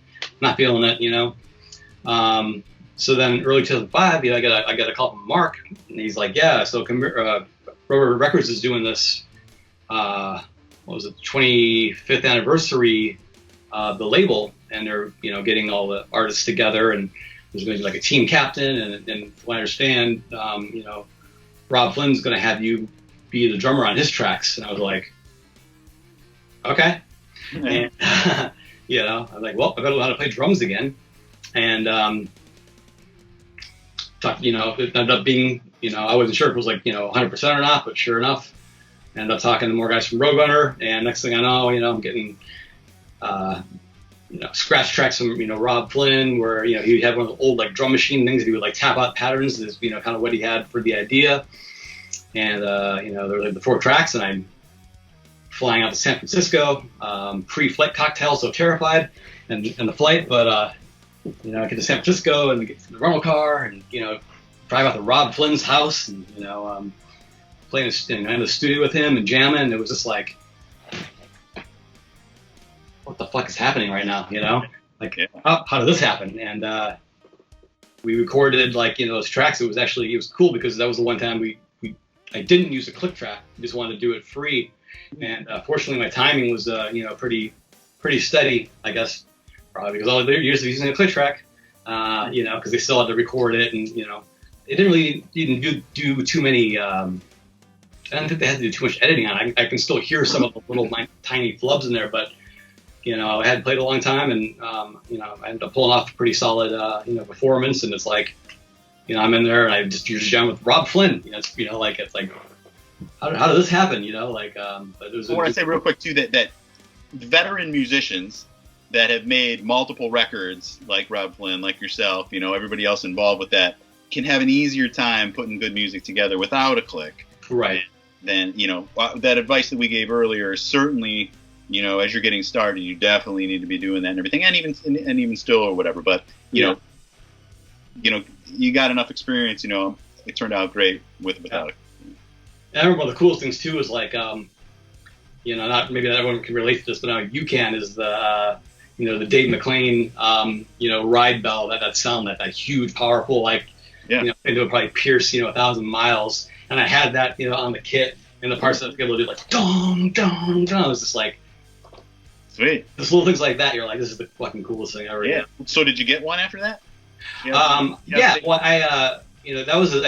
not feeling it, So then, early 2005, I got a call from Mark, and he's like, "Yeah, so RoadRunner Records is doing this. What was it, 25th anniversary? The label, and they're getting all the artists together, and there's going to be like a team captain, and from what I understand, Rob Flynn's going to have you be the drummer on his tracks." And I was like, "Okay," and I'm like, "Well, I better learn how to play drums again," and it ended up being, I wasn't sure if it was like, 100% or not, but sure enough, I ended up talking to more guys from RoadRunner, and next thing I know, I'm getting, scratch tracks from, Rob Flynn, where, he had one of the old, like, drum machine things that he would, like, tap out patterns, is, kind of what he had for the idea, and, there were, like, the 4 tracks, and I'm flying out to San Francisco, pre-flight cocktail, so terrified, and the flight, but, I get to San Francisco and get to the rental car and, drive out to Rob Flynn's house and, playing in the studio with him and jamming, and it was just like, what the fuck is happening right now? You know, like how did this happen? And we recorded like those tracks. It was cool because that was the one time I didn't use a click track. I just wanted to do it free, and fortunately my timing was pretty steady, I guess, probably because all they're usually using a click track, because they still had to record it, and they didn't really even do too many. I don't think they had to do too much editing on it. I can still hear some of the little tiny flubs in there, but I hadn't played a long time, and I ended up pulling off a pretty solid performance, and it's like I'm in there and I just jam with Rob Flynn. It's like how did this happen? But I want to say real quick too that veteran musicians that have made multiple records, like Rob Flynn, like yourself, everybody else involved with that, can have an easier time putting good music together without a click. Right. Then that advice that we gave earlier is certainly, as you're getting started, you definitely need to be doing that and everything, and even still or whatever. But you got enough experience. It turned out great without it. And I remember one of the coolest things too is like, not maybe everyone can relate to this, but now you can, is the the Dave McClain ride bell, that sound, that huge, powerful, it would probably pierce 1,000 miles. And I had that on the kit, and the parts that I was able to do like dong dong dong. It was just like sweet. Just little things like that. You're like, this is the fucking coolest thing ever. Yeah. So did you get one after that? Well, I I think that was a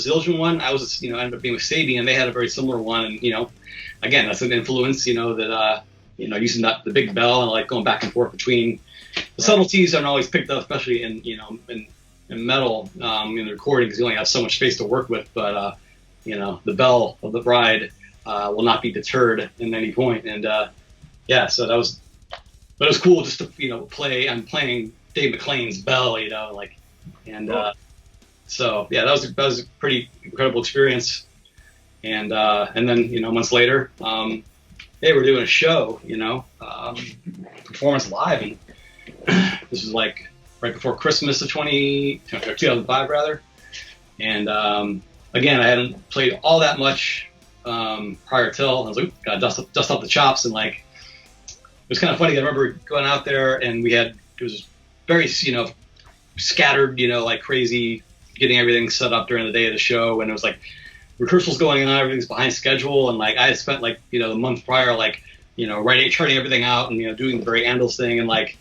Zildjian one. I was ended up being with Sabian, and they had a very similar one. And again, that's an influence. That using the big bell and like going back and forth between the subtleties aren't always picked up, especially in in metal in the recording, because you only have so much space to work with. But the bell of the ride will not be deterred at any point. And so that was, but it was cool just to play. I'm playing Dave McClain's bell, so yeah, that was a pretty incredible experience. And then months later, they were doing a show, performance live, and this was like right before Christmas of 2005 rather. And again, I hadn't played all that much prior till. I was like, gotta dust off the chops, and like it was kind of funny. I remember going out there, and it was very scattered, like crazy, getting everything set up during the day of the show, and it was like rehearsals going on, everything's behind schedule, and like I had spent like the month prior charting everything out, and doing the very Andols thing, and like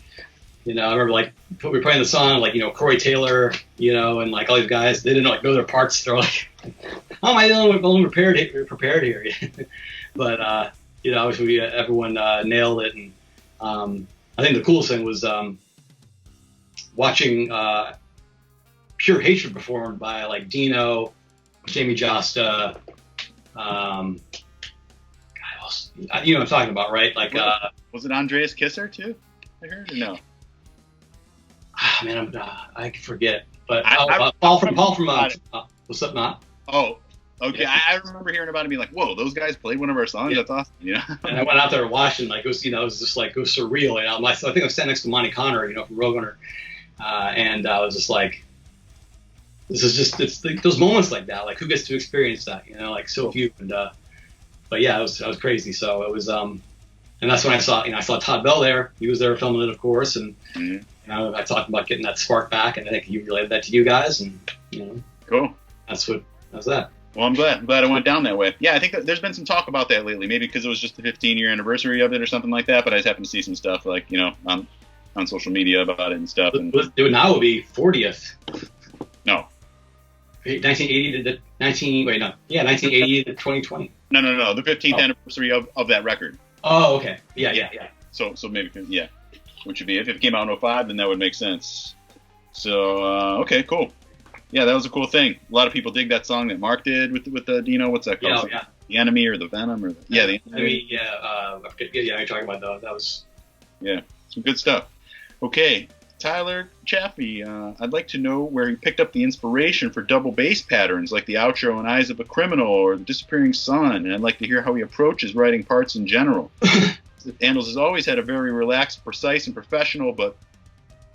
I remember like we were playing the song, like Corey Taylor, and like all these guys, they didn't know their parts. They're like, how am I the only one prepared here? But obviously everyone nailed it, and I think the coolest thing was watching Pure Hatred performed by like Dino, Jamie Josta, what else? You know what I'm talking about, right? Like, was it Andreas Kisser too? I heard, or no? Man, I forget. But Paul from what's up, not? Oh, okay. Yeah. I remember hearing about it, being like, "Whoa, those guys played one of our songs. Yeah. That's awesome." And I went out there and watched, and like it was, it was just like it was surreal. I think I was standing next to Monty Connor, from RoadRunner, and I was just like, this is just, it's like those moments like that, like who gets to experience that, like so few. And but yeah, it was crazy. So it was and that's when I saw Todd Bell there. He was there filming it, of course, and I talked about getting that spark back, and I think he related that to you guys, and cool. That's that. Well, I'm glad I went down that way. Yeah, I think that there's been some talk about that lately, maybe because it was just the 15-year anniversary of it or something like that, but I just happened to see some stuff like on social media about it and stuff. And it would now be 40th. No. 1980 to 1980 to 2020. No, the 15th anniversary of that record. Oh, okay. Yeah. So maybe, yeah, which would be, if it came out in 05, then that would make sense. So, okay, cool. Yeah, that was a cool thing. A lot of people dig that song that Mark did with the Dino. What's that called? Yeah. The Enemy or the Venom? Or the Enemy. Yeah, you're talking about that. That was... Yeah, some good stuff. Okay, Tyler Chaffee, I'd like to know where he picked up the inspiration for double bass patterns like the outro in Eyes of a Criminal or The Disappearing Sun, and I'd like to hear how he approaches writing parts in general. Andols has always had a very relaxed, precise, and professional, but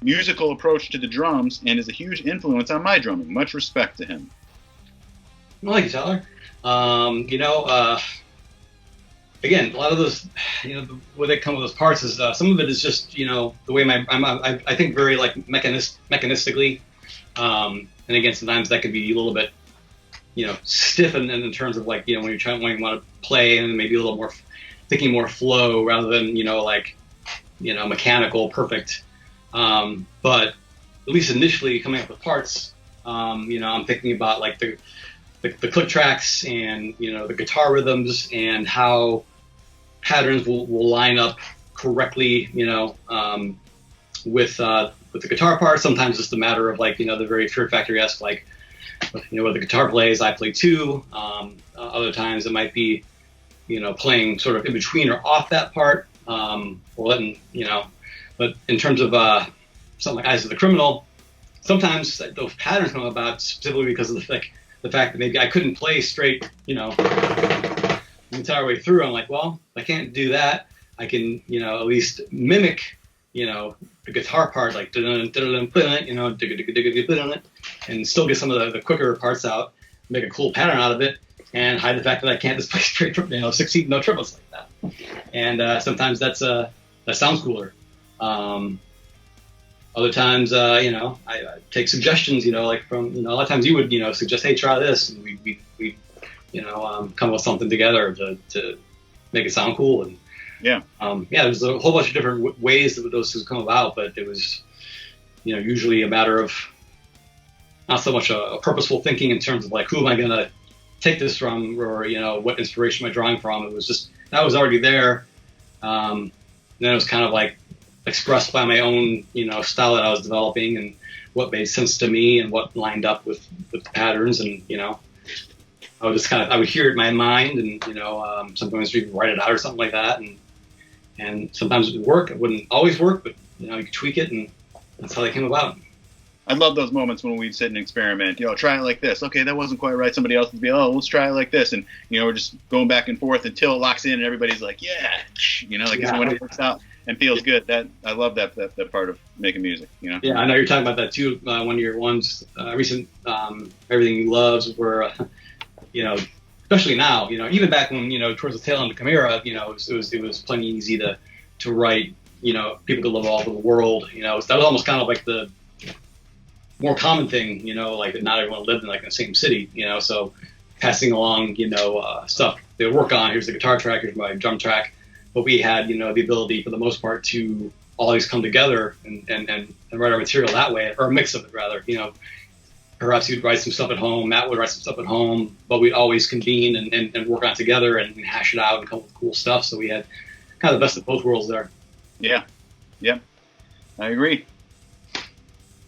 musical approach to the drums, and is a huge influence on my drumming. Much respect to him. Well, thank you, Tyler. You know, again, a lot of those, you know, where they come with those parts is some of it is just, you know, the way I think very like mechanistically, and again, sometimes that could be a little bit, you know, stiff in terms of like, you know, when you want to play and maybe a little more thinking more flow rather than, you know, like, you know, mechanical perfect. But at least initially coming up with parts, you know, I'm thinking about like the click tracks and, you know, the guitar rhythms and how patterns will line up correctly, you know, with the guitar part. Sometimes it's a matter of like, you know, the very Fear Factory-esque, like, you know, what the guitar plays, I play too. Other times it might be, you know, playing sort of in between or off that part, or letting, you know, but in terms of something like Eyes of the Criminal, sometimes those patterns come about specifically because of the fact that maybe I couldn't play straight, you know, the entire way through. I'm like, well, I can't do that. I can, you know, at least mimic, you know, the guitar part, like, you know, and still get some of the quicker parts out, make a cool pattern out of it, and hide the fact that I can't just play straight, you know, 16 note triplets like that. And sometimes that sounds cooler. Other times, you know, I take suggestions, you know, like from, you know, a lot of times you would, you know, suggest, hey, try this, and we you know, come up with something together to make it sound cool. And yeah, there's a whole bunch of different ways that those things come about, but it was, you know, usually a matter of not so much a purposeful thinking in terms of like, who am I going to take this from, or, you know, what inspiration am I drawing from. It was just, that was already there. Then it was kind of like expressed by my own, you know, style that I was developing and what made sense to me and what lined up with the patterns. And, you know, I would just I would hear it in my mind, and, you know, sometimes you write it out or something like that. And sometimes it would work. It wouldn't always work, but, you know, you could tweak it, and that's how they came about. I love those moments when we'd sit and experiment. You know, try it like this. Okay, that wasn't quite right. Somebody else would be, oh, let's try it like this. And, you know, we're just going back and forth until it locks in and everybody's like, yeah, you know, like when it works out and feels good. That I love that part of making music, you know? Yeah, I know you're talking about that too. One of your ones, recent Everything You Loves, where, you know, especially now, you know, even back when, you know, towards the tail end of Chimaira, you know, it was plenty easy to write, you know, people could live all over the world. You know, that was almost kind of like the more common thing, you know, like that not everyone lived in like the same city, you know, so passing along, you know, stuff they would work on. Here's the guitar track, here's my drum track. But we had, you know, the ability for the most part to always come together and write our material that way, or a mix of it rather, you know. Perhaps you'd write some stuff at home, Matt would write some stuff at home, but we'd always convene and work on it together and hash it out and come up with cool stuff. So we had kind of the best of both worlds there. Yeah. I agree.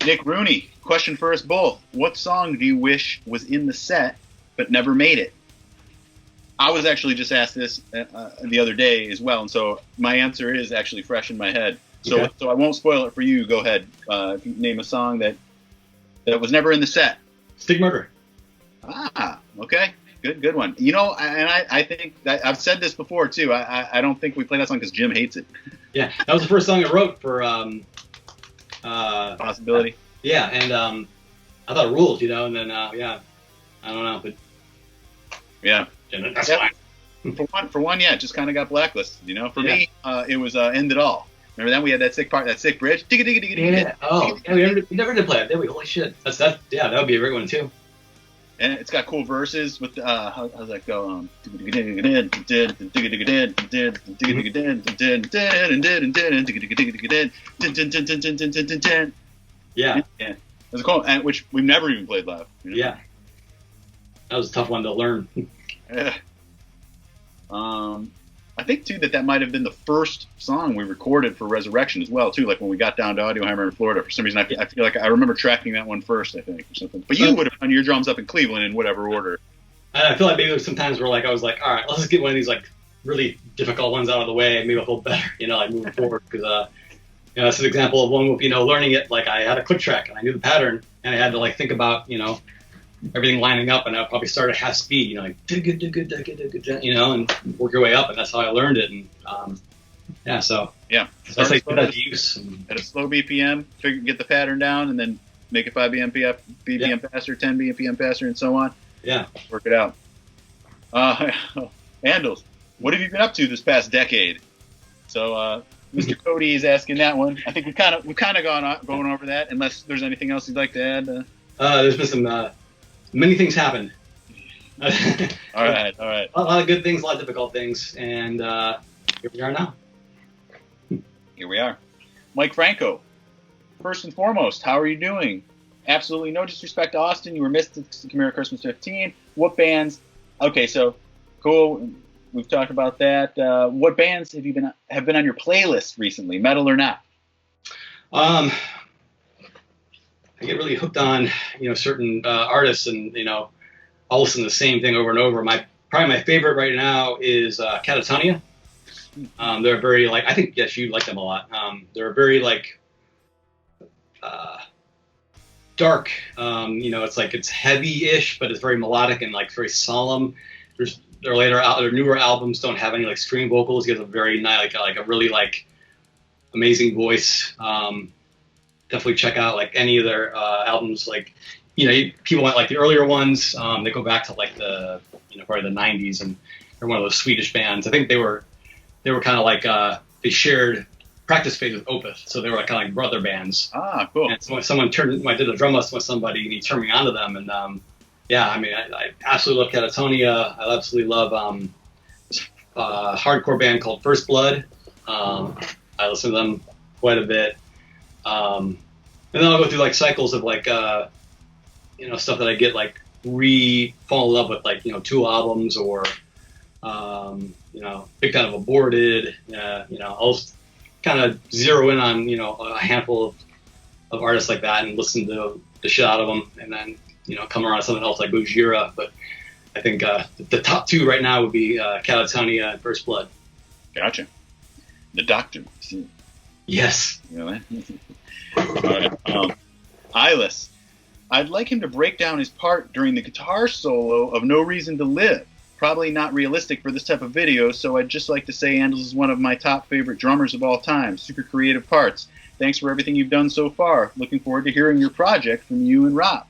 Nick Rooney, question for us both. What song do you wish was in the set but never made it? I was actually just asked this the other day as well, and so my answer is actually fresh in my head. So okay. So I won't spoil it for you. Go ahead. If you name a song that was never in the set. Stick Murder. Ah, okay. Good one. You know, and I think I've said this before too. I don't think we play that song because Jim hates it. Yeah, that was the first song I wrote for Possibility. Yeah, and I thought it ruled, you know, and then yeah, I don't know, but yeah, that's fine. For one, yeah, it just kind of got blacklisted, you know. For me, it was End It All. Remember that we had that sick part, that sick bridge. Yeah. Oh, we never did play it, did we? Holy shit, that. Yeah, that would be a great one too. And it's got cool verses with how's that go? Yeah. It's cool, and which we've never even played live. You know? Yeah. That was a tough one to learn. Yeah. I think too that might have been the first song we recorded for Resurrection as well too. Like when we got down to Audio Hammer in Florida, for some reason I feel like I remember tracking that one first, I think, or something. But you would have done your drums up in Cleveland in whatever order. I feel like maybe sometimes I was like, all right, let's just get one of these like really difficult ones out of the way, and maybe I'll feel better, you know, like moving forward. Because you know, that's an example of one with, you know, learning it. Like I had a click track and I knew the pattern, and I had to like think about, you know, everything lining up, and I probably start at half speed, you know, like you know, and work your way up, and that's how I learned it. And so that's how you put that to use. At a slow BPM, get the pattern down, and then make it 5 BPM faster, 10 BPM faster, and so on. Yeah, work it out. Andols, what have you been up to this past decade? So, Mr. Cody is asking that one. I think we've kind of going over that. Unless there's anything else you'd like to add. There's been some many things happen. All right. A lot of good things, a lot of difficult things, and here we are now. Here we are. Mike Franco, first and foremost, how are you doing? Absolutely no disrespect to Austin. You were missed at Chimaira Christmas 15. What bands? Okay, so cool. We've talked about that. What bands have been on your playlist recently, metal or not? I get really hooked on certain artists, and I'll listen to the same thing over and over. Probably my favorite right now is Catatonia. They're very I think yes, you like them a lot. They're very dark. It's heavy-ish, but it's very melodic and very solemn. Their newer albums don't have any scream vocals. He has a very nice, a really amazing voice. Definitely check out any of their albums. People want the earlier ones. They go back to the probably the 90s, and they're one of those Swedish bands. I think they were kind of they shared practice space with Opeth, so they were kind of like brother bands. Ah, cool. And so when I did a drum lesson with somebody, and he turned me on to them, and I absolutely love Catatonia. I absolutely love this hardcore band called First Blood. I listen to them quite a bit. And then I'll go through cycles of stuff that I get fall in love with, 2 albums or big kind of aborted. I'll kind of zero in on a handful of artists like that and listen to the shit out of them, and then come around to something else like Gojira. But I think the top 2 right now would be Catatonia and First Blood. Gotcha. The Doctor. Yes. Really? All right. Eyeless. I'd like him to break down his part during the guitar solo of No Reason to Live. Probably not realistic for this type of video, so I'd just like to say Andols is one of my top favorite drummers of all time. Super creative parts. Thanks for everything you've done so far. Looking forward to hearing your project from you and Rob.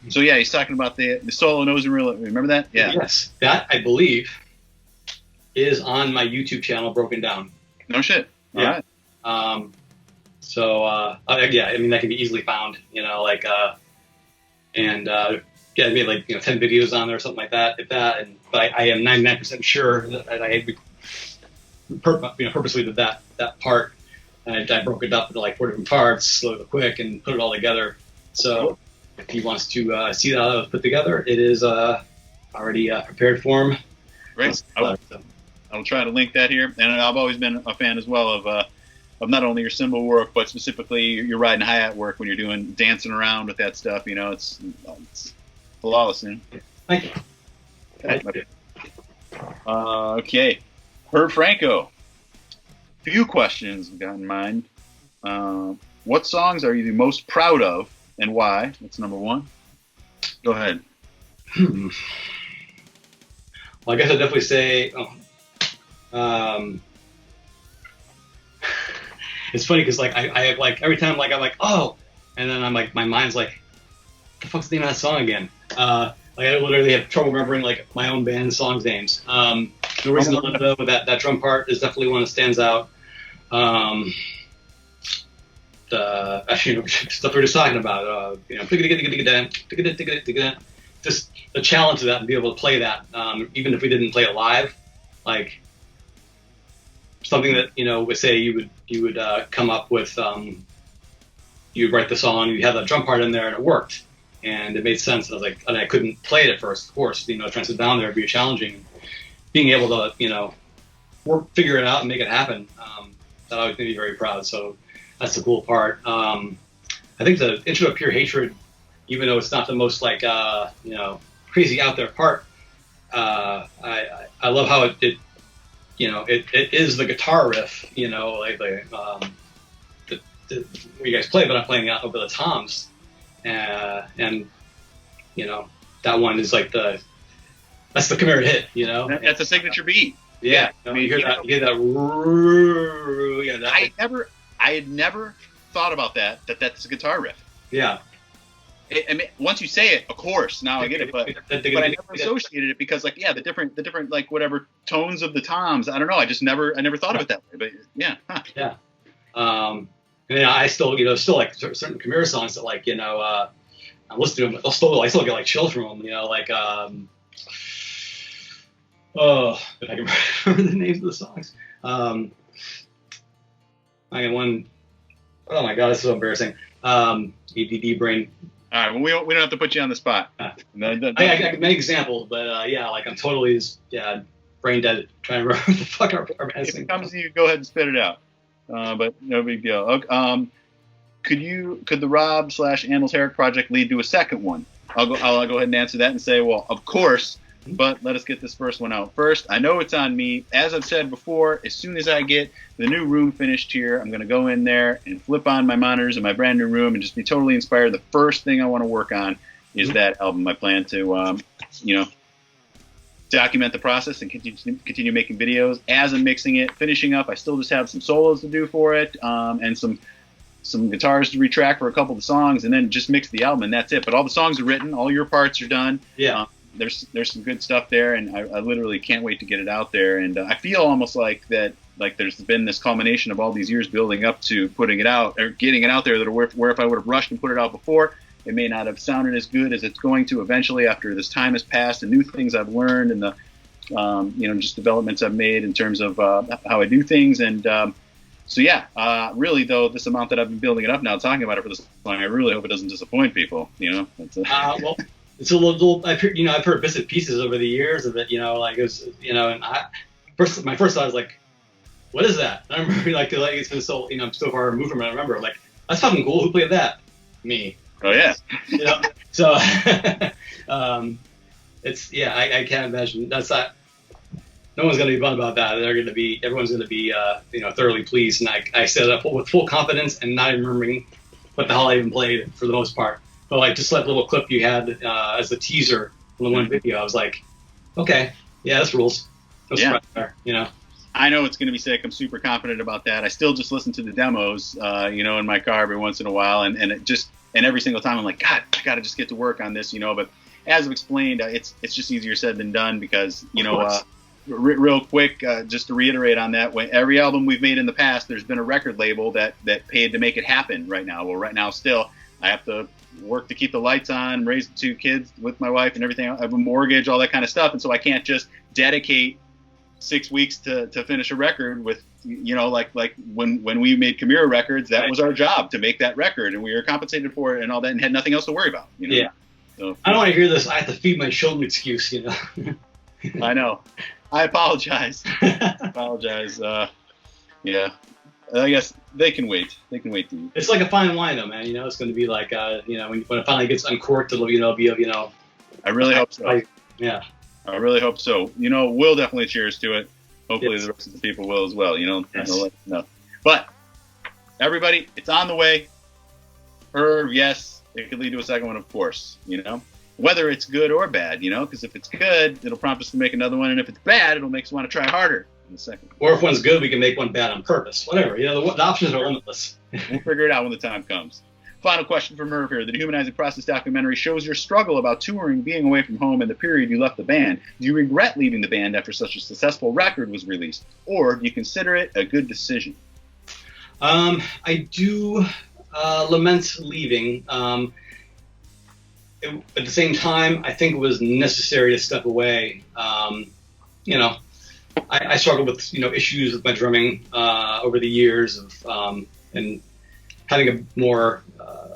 So yeah, he's talking about the solo No Reason to Live. Remember that? Yeah. Yes. That, I believe, is on my YouTube channel broken down. No shit. All right. That can be easily found, I made 10 videos on there or something like that. But I am 99% sure that I purposely did that part, and I broke it up into 4 different parts, slow to quick, and put it all together. So if he wants to see that was put together, it is already prepared for him. Great. I'll try to link that here, and I've always been a fan as well of not only your cymbal work, but specifically your ride and hi-hat work when you're dancing around with that stuff. It's flawless, man. Thank you. Okay. Herb Franco. Few questions I've got in mind. What songs are you the most proud of, and why? That's number 1. Go ahead. Well, I guess I'd definitely say... it's funny because I every time I'm oh, and then I'm my mind's what the fuck's the name of that song again? I literally have trouble remembering my own band songs names. No Reason to Live though, with that drum part is definitely one that stands out. Stuff we were just talking about, just the challenge of that and be able to play that, even if we didn't play it live, something that would say you would come up with, you'd write the song, you'd have that drum part in there, and it worked, and it made sense. And I was and I couldn't play it at first, of course. Trying to sit down there would be challenging. Being able to figure it out and make it happen, that always made me very proud. So that's the cool part. I think the Intro to Pure Hatred, even though it's not the most crazy out there part, I love how it is the guitar riff, where you guys play, but I'm playing out over the toms, and that one is that's the Chimaira hit, That's a signature beat. Yeah, you hear that. I had never thought about that's a guitar riff. Yeah, I mean, once you say it, of course, now I get it, but I never associated it because, like, yeah, the different, like, whatever tones of the toms. I don't know. I never thought of it that way. But yeah, yeah. And then I still, still like certain Chimaira songs that, like, I listen to them. I still get like chills from them. Like, oh, if I can remember the names of the songs. I got one. Oh my God, this is so embarrassing. ADD brain. All right, well, we don't have to put you on the spot. I got many examples, but yeah, like I'm totally brain dead trying to remember what the fuck our band If it comes to you, go ahead and spit it out. But no big deal. Okay, could the Rob/Andols Herrick project lead to a second one? I'll go ahead and answer that and say, well, of course. But let us get this first one out first. I know it's on me. As I've said before, as soon as I get the new room finished here, I'm going to go in there and flip on my monitors in my brand new room and just be totally inspired. The first thing I want to work on is that album. I plan to, document the process and continue making videos. As I'm mixing it, finishing up, I still just have some solos to do for it and some guitars to retrack for a couple of the songs, and then just mix the album, and that's it. But all the songs are written. All your parts are done. Yeah. There's some good stuff there, and I literally can't wait to get it out there. And I feel almost like that, like there's been this culmination of all these years building up to putting it out or getting it out there. Where if I would have rushed and put it out before, it may not have sounded as good as it's going to eventually after this time has passed and new things I've learned and the just developments I've made in terms of how I do things. And so yeah, really though, this amount that I've been building it up now, talking about it for this long, I really hope it doesn't disappoint people. Well. It's a little. I've heard bits and pieces over the years of it. Like it was. And my first thought was like, "What is that?" And I remember like it's been so. I'm so far removed from it. I remember like that's fucking cool. Who played that? Me. Oh yeah. So it's I can't imagine. That's not. No one's going to be bummed about that. Everyone's going to be thoroughly pleased. And I set it up with full confidence and not even remembering what the hell I even played for the most part. But like just that little clip you had as a teaser from the one video, I was like, okay, yeah, this rules. Yeah. There, I know it's going to be sick. I'm super confident about that. I still just listen to the demos, in my car every once in a while, and every single time I'm like, God, I got to just get to work on this, But as I've explained, it's just easier said than done because real quick, just to reiterate on that, when every album we've made in the past, there's been a record label that paid to make it happen. Right now, right now, still, I have to work to keep the lights on, raise the 2 kids with my wife and everything. I have a mortgage, all that kind of stuff, and so I can't just dedicate 6 weeks to finish a record with, like when we made Chimaira Records, that was our job to make that record, and we were compensated for it and all that, and had nothing else to worry about. Yeah. So, I don't want to hear this. I have to feed my children excuse. I know. I apologize. Yeah. I guess they can wait. They can wait to eat. It's like a fine wine, though, man. It's going to be like, when it finally gets uncorked, it'll, be, I really hope so. Yeah. I really hope so. We'll definitely cheers to it. Hopefully the rest of the people will as well. Yes. No. But everybody, it's on the way. Yes, it could lead to a second one, of course. Whether it's good or bad. Because if it's good, it'll prompt us to make another one, and if it's bad, it'll make us want to try harder. In a second. Or if one's good, we can make one bad on purpose. Whatever. The options are limitless. We'll figure it out when the time comes. Final question from Merv here. The Dehumanizing Process documentary shows your struggle about touring, being away from home, and the period you left the band. Do you regret leaving the band after such a successful record was released? Or do you consider it a good decision? I do lament leaving. At the same time, I think it was necessary to step away. I struggled with issues with my drumming over the years of and having a more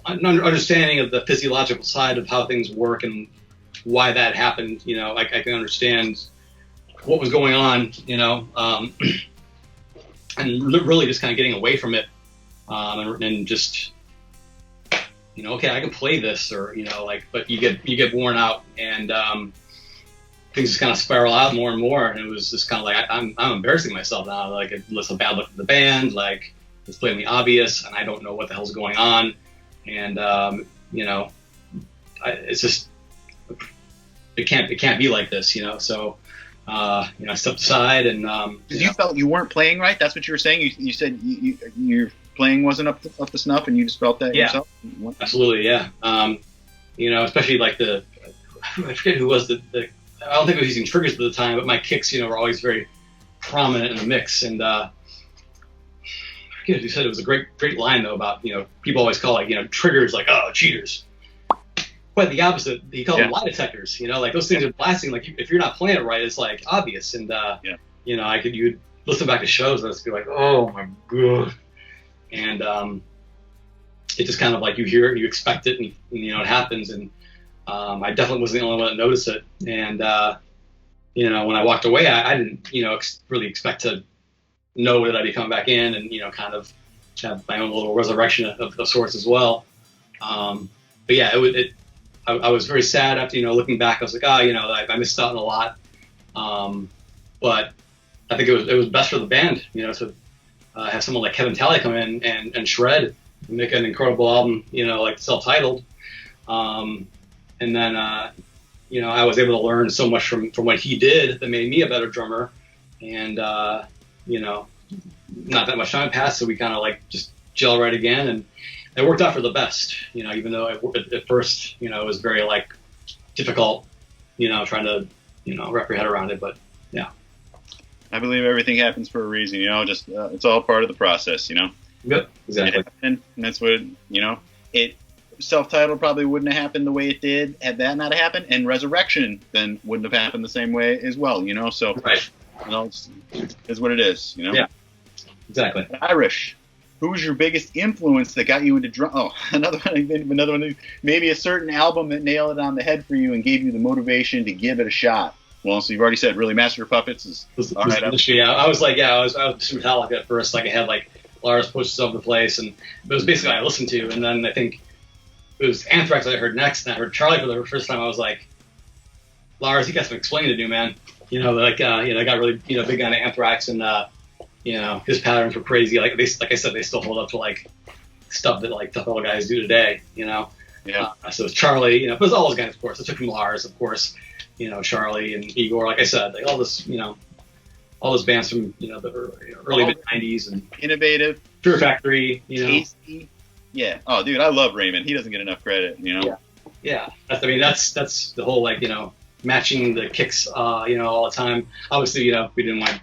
understanding of the physiological side of how things work and why that happened. I can understand what was going on. And really just kind of getting away from it and just okay, I can play this or but you get worn out and things just kind of spiral out more and more, and it was just kind of like I'm embarrassing myself now. Like it looks a bad look at the band, like it's blatantly obvious, and I don't know what the hell's going on. And it's just it can't be like this, So I stepped aside and. You felt you weren't playing right. That's what you were saying. You said your playing wasn't up to snuff, and you just felt that yourself. Absolutely, yeah. especially like I forget who was I don't think I was using triggers at the time, but my kicks, were always very prominent in the mix. And I forget who said it was a great line though about, people always call like, triggers like, oh, cheaters. Quite the opposite. You call them lie detectors, like those things are blasting. Like if you're not playing it right, it's like obvious. And, you'd listen back to shows and it's be like, oh my God. And, it just kind of like you hear it, you expect it, and it happens. And I definitely wasn't the only one that noticed it. And when I walked away, I didn't really expect to know that I'd be coming back in and kind of have my own little resurrection of sorts as well. But yeah, I was very sad after looking back. I was like, I missed out on a lot. But I think it was best for the band, to have someone like Kevin Talley come in and shred. Make an incredible album, like self-titled. And then, I was able to learn so much from what he did that made me a better drummer. And, not that much time passed, so we kind of like just gel right again. And it worked out for the best, even though at first, it was very like difficult, trying to, wrap your head around it. But yeah. I believe everything happens for a reason, just it's all part of the process, Yep, exactly. And that's what, it self-titled probably wouldn't have happened the way it did had that not happened, and Resurrection then wouldn't have happened the same way as well, so right. It's what it is, Yeah, exactly. Irish, who's your biggest influence that got you into drum? Oh, another one, maybe a certain album that nailed it on the head for you and gave you the motivation to give it a shot. Well, so you've already said really Master of Puppets is all right. I was super Metallica at first. Like I had like Lars posters all over the place, and it was basically what I listened to. And then I think it was Anthrax I heard next, and I heard Charlie for the first time. I was like, Lars, you got some explaining to do, man. I got really big on Anthrax, and his patterns were crazy. Like I said, they still hold up to like stuff that like tough old guys do today. Yeah. So it's Charlie, but it was all those guys, of course. It took from Lars, of course. Charlie and Igor, like I said, like all this, all those bands from the early mid '90s and innovative, Fear Factory, tasty. Yeah. Oh, dude, I love Raymond. He doesn't get enough credit. Yeah. That's the whole like matching the kicks, all the time. Obviously, we didn't want.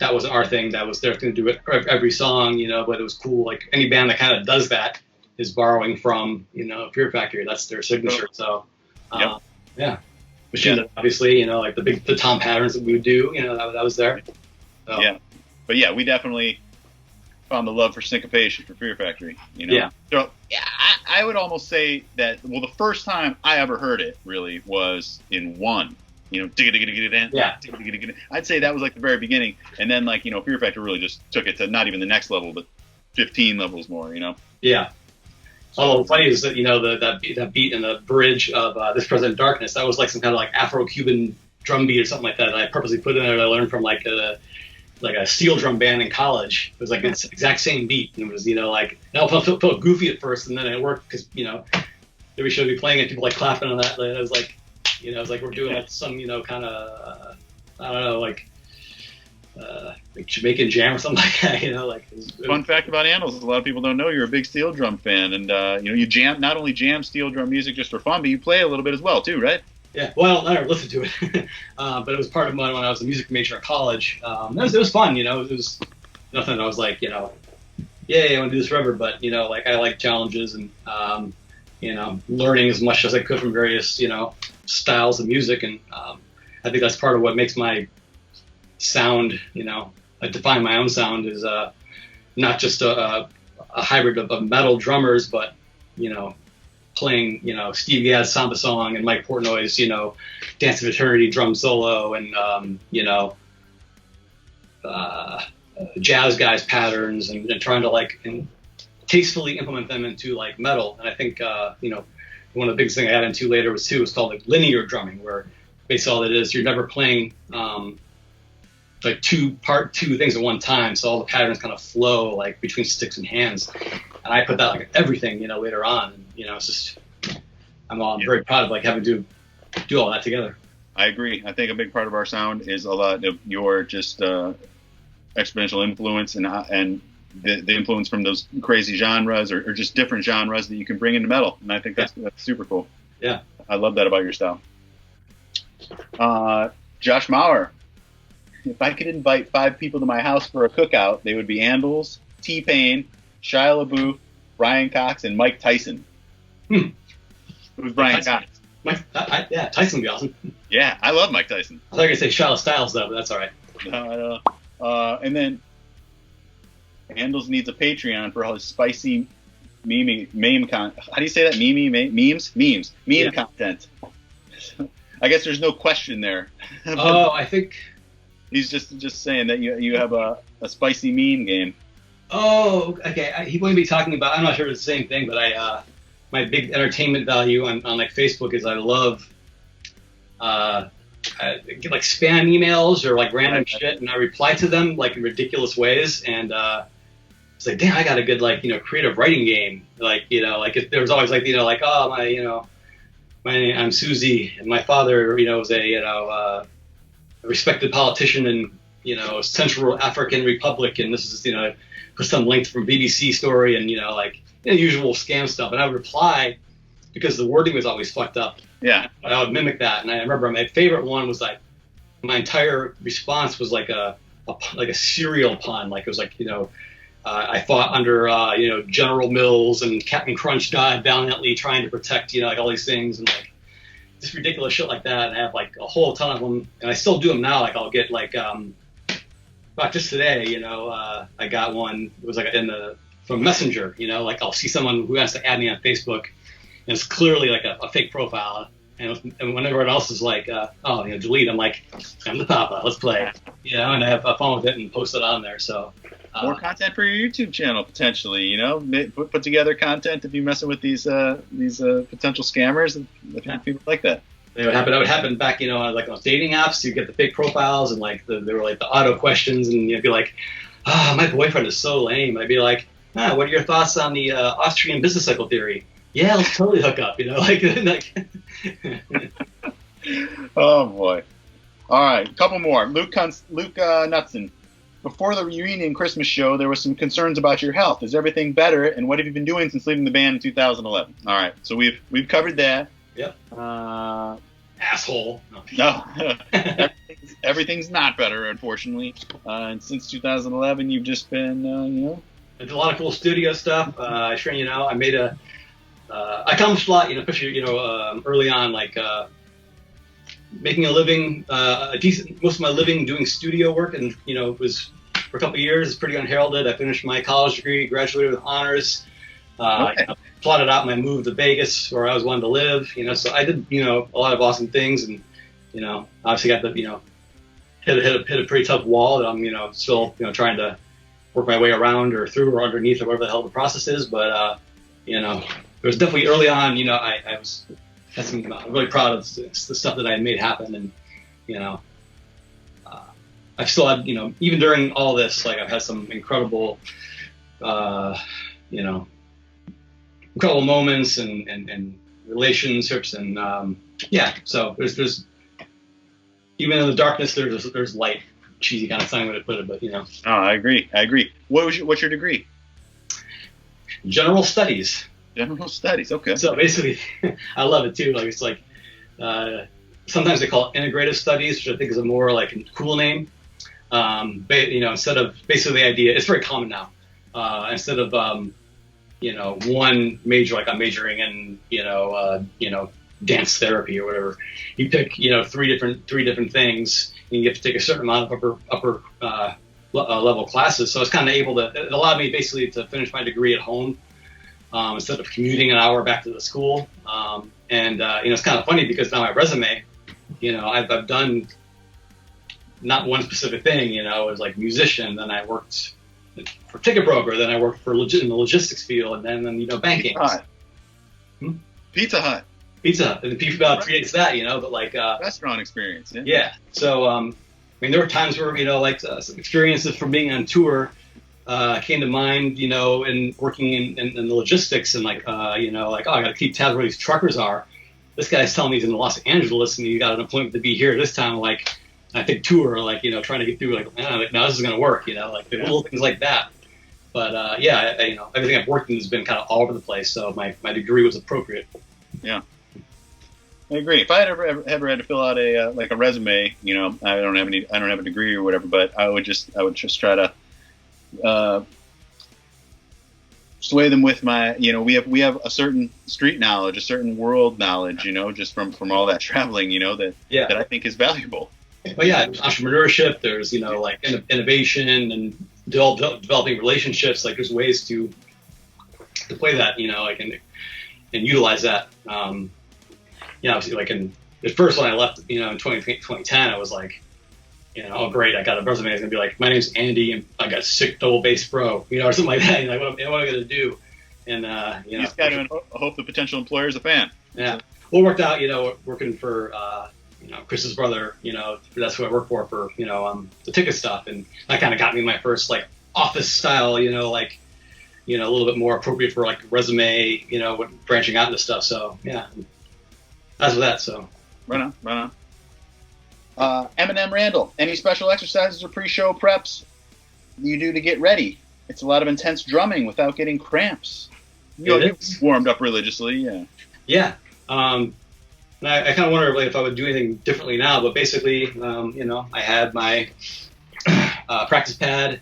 That wasn't our thing. That was their thing to do it every song, but it was cool. Like any band that kind of does that is borrowing from Fear Factory. That's their signature. So, yeah. Machine, obviously, like the Tom patterns that we would do, that was there. So. Yeah, but yeah, we definitely found the love for syncopation for Fear Factory. Yeah. So yeah, I would almost say that. Well, the first time I ever heard it really was in One. Yeah. I'd say that was like the very beginning, and then like Fear Factory really just took it to not even the next level, but 15 levels more. Yeah. Although what's funny is that that beat in the bridge of This Present Darkness, that was like some kind of like Afro-Cuban drum beat or something like that. And I purposely put in there that I learned from like a steel drum band in college. It was like the exact same beat. And it was like it felt goofy at first, and then it worked because every show would be playing it, people like clapping on that. And it was like it was like we're doing like some kind of I don't know like Jamaican jam or something like that, Fun fact about Andols, a lot of people don't know you're a big steel drum fan, and you not only jam steel drum music just for fun, but you play a little bit as well too, right? Yeah, well, I never listened to it, but it was part of when I was a music major at college. It was fun, it was nothing. I was like, I want to do this forever, but like I like challenges and learning as much as I could from various styles of music, and I think that's part of what makes my sound, I define my own sound as not just a hybrid of metal drummers, but playing Steve Gadd's Samba Song and Mike Portnoy's Dance of Eternity drum solo, and jazz guys patterns, and trying to like and tastefully implement them into like metal. And I think one of the biggest things I got into later was called like linear drumming, where basically all it is, you're never playing like two things at one time, so all the patterns kind of flow like between sticks and hands. And I put that like everything later on, and it's just I'm very proud of like having to do all that together. I agree. I think a big part of our sound is a lot of your just exponential influence and the influence from those crazy genres or just different genres that you can bring into metal, and I think that's super cool. Yeah. I love that about your style. Josh Maurer. If I could invite 5 people to my house for a cookout, they would be Andols, T-Pain, Shia LaBeouf, Brian Cox, and Mike Tyson. Who's Brian Cox? Yeah, Tyson would be awesome. Yeah, I love Mike Tyson. I thought you were going to say Shala Styles, though, but that's all right. No. And then Andols needs a Patreon for all his spicy meme content. How do you say that? Memes Yeah. content. I guess there's no question there. Oh, I think... He's just saying that you have a spicy meme game. Oh, okay. He wouldn't be talking about... I'm not sure if it's the same thing, but my big entertainment value on like Facebook is I love get like spam emails or like random shit, and I reply to them like in ridiculous ways, and it's like, damn, I got a good like creative writing game. Like like if there was always like like, oh I'm Susie and my father was a respected politician in Central African Republic, and this is put some link from BBC story and like usual scam stuff, and I would reply because the wording was always fucked up. Yeah, I would mimic that, and I remember my favorite one was like my entire response was like a cereal pun, like it was like I fought under General Mills and Captain Crunch died valiantly trying to protect like all these things and like just ridiculous shit like that. And I have like a whole ton of them, and I still do them now. Like I'll get like just today, I got one. It was like from Messenger. Like I'll see someone who has to add me on Facebook, and it's clearly like a fake profile. And when everyone else is like, delete, I'm like, I'm the papa, let's play. And I have fun with it and post it on there. So more content for your YouTube channel potentially. Put together content if you're messing with these potential scammers. I think people like that. It would happen back, like on dating apps. You get the fake profiles and like they were like the auto questions, and you'd be like, my boyfriend is so lame. I'd be like, what are your thoughts on the Austrian business cycle theory? Yeah, let's totally hook up. Oh boy! All right, a couple more. Luke Knudsen. Before the Reuniting Christmas show, there was some concerns about your health. Is everything better? And what have you been doing since leaving the band in 2011? All right, so we've covered that. Yep. Asshole. No, everything's not better, unfortunately. And since 2011, you've just been, I did a lot of cool studio stuff. I made I accomplished a lot, especially, early on, like making a living, most of my living doing studio work, and, it was for a couple of years, pretty unheralded. I finished my college degree, graduated with honors, Okay. plotted out my move to Vegas where I was wanting to live, so I did, a lot of awesome things, and, obviously got the, hit a pretty tough wall that I'm, still, trying to work my way around or through or underneath or whatever the hell the process is. But, it was definitely early on, I was, I'm really proud of the stuff that I had made happen. And, I've still had, even during all this, like I've had some incredible, incredible moments and relationships. And, so there's, even in the darkness, there's light. Cheesy kind of thing way to put it, but, Oh, I agree. What's your degree? General studies. General studies. Okay. So basically, I love it too. Like it's like sometimes they call it integrative studies, which I think is a more like cool name. Instead of basically the idea, it's very common now. Instead of one major, like I'm majoring in dance therapy or whatever, you pick three different things, and you have to take a certain amount of upper level classes. So it's kind of it allowed me basically to finish my degree at home. Instead of commuting an hour back to the school. It's kind of funny because now my resume, I've done not one specific thing, it was like musician, then I worked for ticket broker, then I worked for in the logistics field, and then banking. Pizza Hut. And people creates that, but like restaurant experience. Yeah. Yeah. So there were times where some experiences from being on tour came to mind, in working in the logistics and I got to keep tabs where these truckers are. This guy's telling me he's in Los Angeles and he got an appointment to be here this time. Like, I think tour, trying to get through, now this is going to work, the little things like that. But everything I've worked in has been kind of all over the place. So my degree was appropriate. Yeah. I agree. If I had ever had to fill out a like a resume, you know, I don't have a degree or whatever, but I would just try to sway them with my, you know, we have a certain street knowledge, a certain world knowledge, you know, just from all that traveling, you know, that I think is valuable. But yeah, entrepreneurship. There's, you know, like innovation and developing relationships. Like there's ways to play that, you know, like and utilize that. You know, obviously, like at first when I left, you know, in 2010, I was like, you know, oh great, I got a resume. It's gonna be like, my name's Andy, and I got sick double bass pro, you know, or something like that. You're like, what am I gonna do? And you know, just gotta hope the potential employer is a fan. Yeah, well, it worked out. You know, working for you know, Chris's brother. You know, that's who I work for you know, the ticket stuff, and that kind of got me my first like office style. You know, like, you know, a little bit more appropriate for like resume. You know, branching out into stuff. So yeah. That's with that, so. Right on. Eminem Randall, any special exercises or pre-show preps you do to get ready? It's a lot of intense drumming without getting cramps. You know, warmed up religiously, yeah. Yeah. I kind of wonder like, if I would do anything differently now, but basically, you know, I had my practice pedals,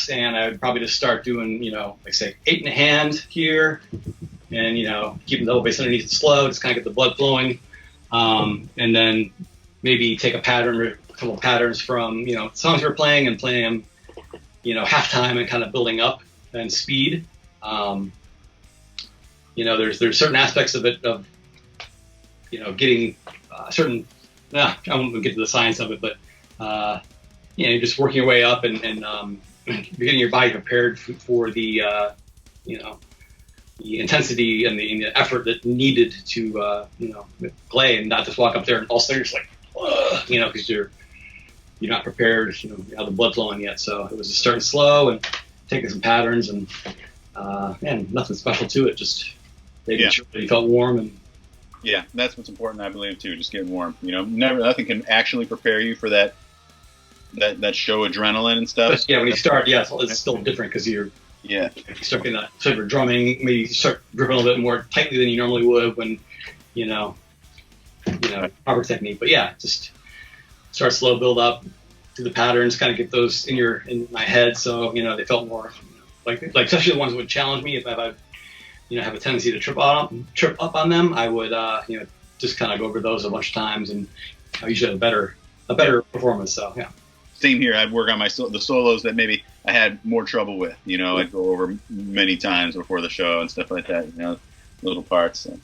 and I would probably just start doing, you know, like say 8 in the hand here, and, you know, keeping the double bass underneath it slow, just kind of get the blood flowing. And then maybe take a couple of patterns from, you know, songs we're playing and playing them, you know, halftime and kind of building up and speed. You know, there's certain aspects of it, of, you know, getting I won't get to the science of it, but, you know, just working your way up and getting your body prepared for the, you know, the intensity and the effort that needed to, you know, play, and not just walk up there and all of a sudden you're just like, you know, because you're not prepared, you know, you have the blood flowing yet. So it was just starting slow and taking some patterns and nothing special to it, just making sure that you felt warm. And yeah, that's what's important, I believe, too, just getting warm. You know, nothing can actually prepare you for that show adrenaline and stuff. But yeah, when you start, it's still different because you start getting that sort of drumming, maybe you start gripping a little bit more tightly than you normally would when, you know, proper technique. But yeah, just start slow, build up, do the patterns, kind of get those in my head, so, you know, they felt more like especially the ones that would challenge me. If I, you know, have a tendency to trip up on them, I would, you know, just kind of go over those a bunch of times, and I usually have a better performance. So yeah. Same here. I'd work on the solos that maybe I had more trouble with. You know, I'd go over many times before the show and stuff like that. You know, little parts. So,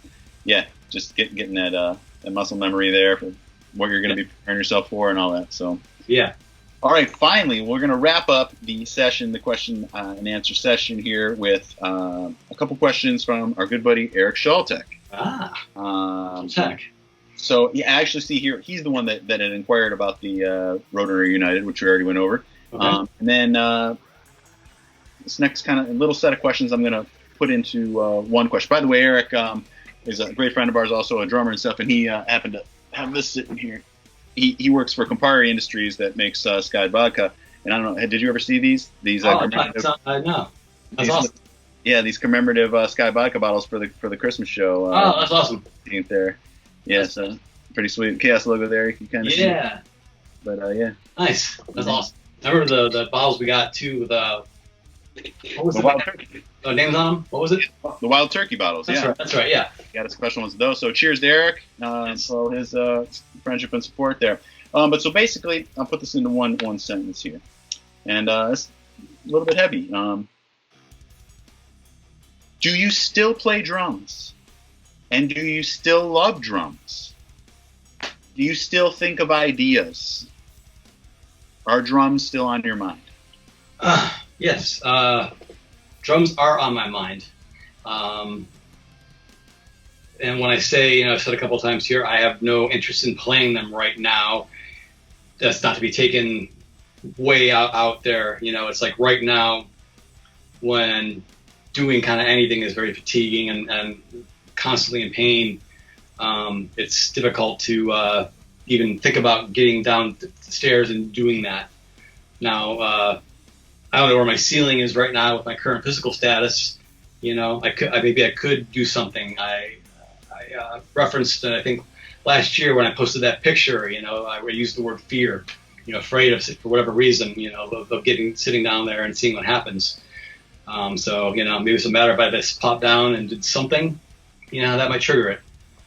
yeah, just getting that muscle memory there for what you're going to be preparing yourself for and all that. So yeah. All right. Finally, we're going to wrap up the session, the question and answer session here, with a couple questions from our good buddy Eric Schaltek. Check. So you actually see here, he's the one that had inquired about the RoadRunner United, which we already went over. Okay. And then this next kind of little set of questions I'm going to put into one question. By the way, Eric is a great friend of ours, also a drummer and stuff, and he happened to have this sitting here. He works for Campari Industries that makes Skyed vodka. And I don't know, did you ever see these? No. That's awesome. Yeah, these commemorative Skyed vodka bottles for the Christmas show. That's awesome. There. Yeah, so pretty sweet. Chaos logo there, you can kind of see. Yeah. But yeah. Nice. That's awesome. I remember the bottles we got too with what was the Wild Turkey. Names on them? What was it? The Wild Turkey bottles. That's right. Yeah. Got a special ones of those. So cheers to Eric for his friendship and support there. But so basically, I'll put this into one sentence here, and it's a little bit heavy. Do you still play drums? And do you still love drums? Do you still think of ideas? Are drums still on your mind? Yes. Drums are on my mind. And when I say, I've said a couple of times here, I have no interest in playing them right now. That's not to be taken way out there. It's like right now when doing kind of anything is very fatiguing and constantly in pain, it's difficult to even think about getting down the stairs and doing that. Now, I don't know where my ceiling is right now with my current physical status. I could do something. I I referenced, I think, last year when I posted that picture, I used the word fear, afraid of, for whatever reason, of sitting down there and seeing what happens. So, maybe it's a matter if I just popped down and did something, that might trigger it.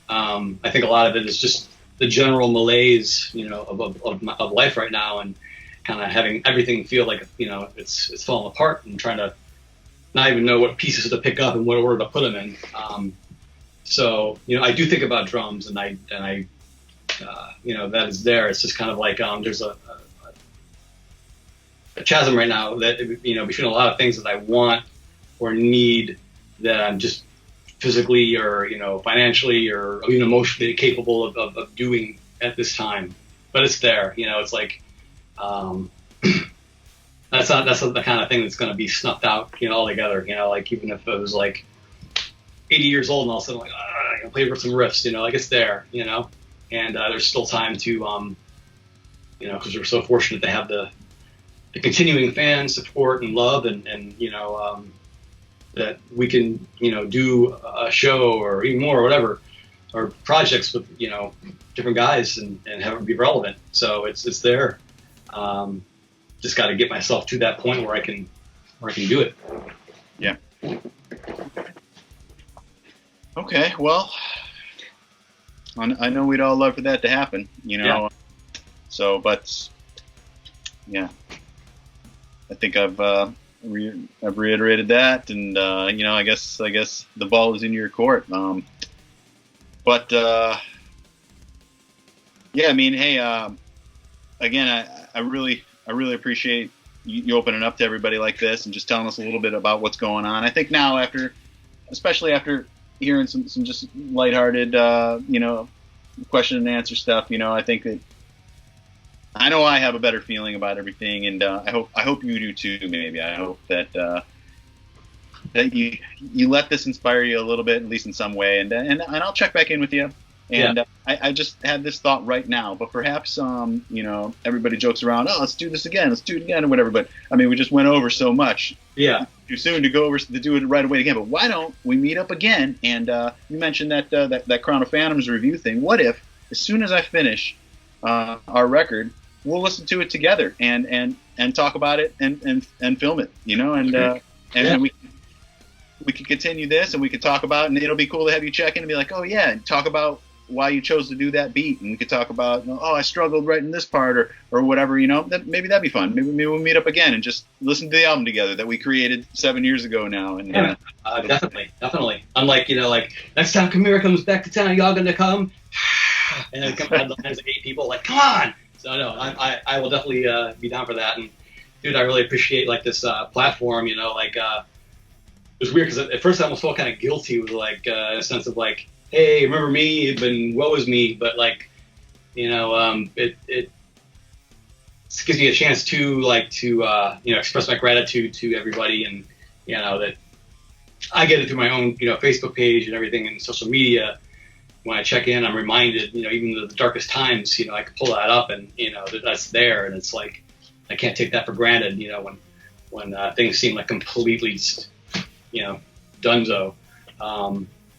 I think a lot of it is just the general malaise, of life right now, and kind of having everything feel like, it's falling apart, and trying to not even know what pieces to pick up and what order to put them in. So, I do think about drums, and I that is there. It's just kind of like, there's a chasm right now that, between a lot of things that I want or need that I'm just physically or, financially or even emotionally capable of doing at this time. But it's there, it's like, that's not the kind of thing that's going to be snuffed out, altogether, like even if it was like 80 years old and all of a sudden like, I can play for some riffs, like it's there, and there's still time to, because we're so fortunate to have the continuing fan support and love and that we can, do a show or even more or whatever, or projects with, different guys and have it be relevant. So it's there. Just got to get myself to that point where I can do it. Yeah. Okay. Well, I know we'd all love for that to happen, Yeah. So, but yeah, I think I've reiterated that, and I guess the ball is in your court. But yeah, I mean, hey, again, I really appreciate you opening up to everybody like this and just telling us a little bit about what's going on. I think now, especially after hearing some just lighthearted, question and answer stuff, I think that I know I have a better feeling about everything, and I hope you do too. Maybe I hope that that you let this inspire you a little bit, at least in some way, and I'll check back in with you. And I just had this thought right now, but perhaps everybody jokes around, oh, let's do this again, let's do it again, or whatever. But I mean, we just went over so much. Yeah. Too soon to go over to do it right away again. But why don't we meet up again? And you mentioned that Crown of Phantoms review thing. What if, as soon as I finish our record, we'll listen to it together and talk about it and film it, and we could continue this, and we could talk about, and it'll be cool to have you check in and be like, oh yeah, and talk about why you chose to do that beat, and we could talk about, oh, I struggled writing this part or whatever, maybe that'd be fun. Maybe we'll meet up again and just listen to the album together that we created 7 years ago now. And definitely. Unlike, like, next time Chimaira comes back to town, y'all gonna come? And then come out the lines of 8 people, like, come on! So no, I will definitely be down for that. And dude, I really appreciate like this platform. It was weird because at first I almost felt kind of guilty with like a sense of like, hey, remember me? But woe is me. But like, it gives me a chance to express my gratitude to everybody, and that I get it through my own Facebook page and everything and social media. When I check in, I'm reminded, even the darkest times, I can pull that up and, that's there. And it's like, I can't take that for granted, when things seem like completely, donezo.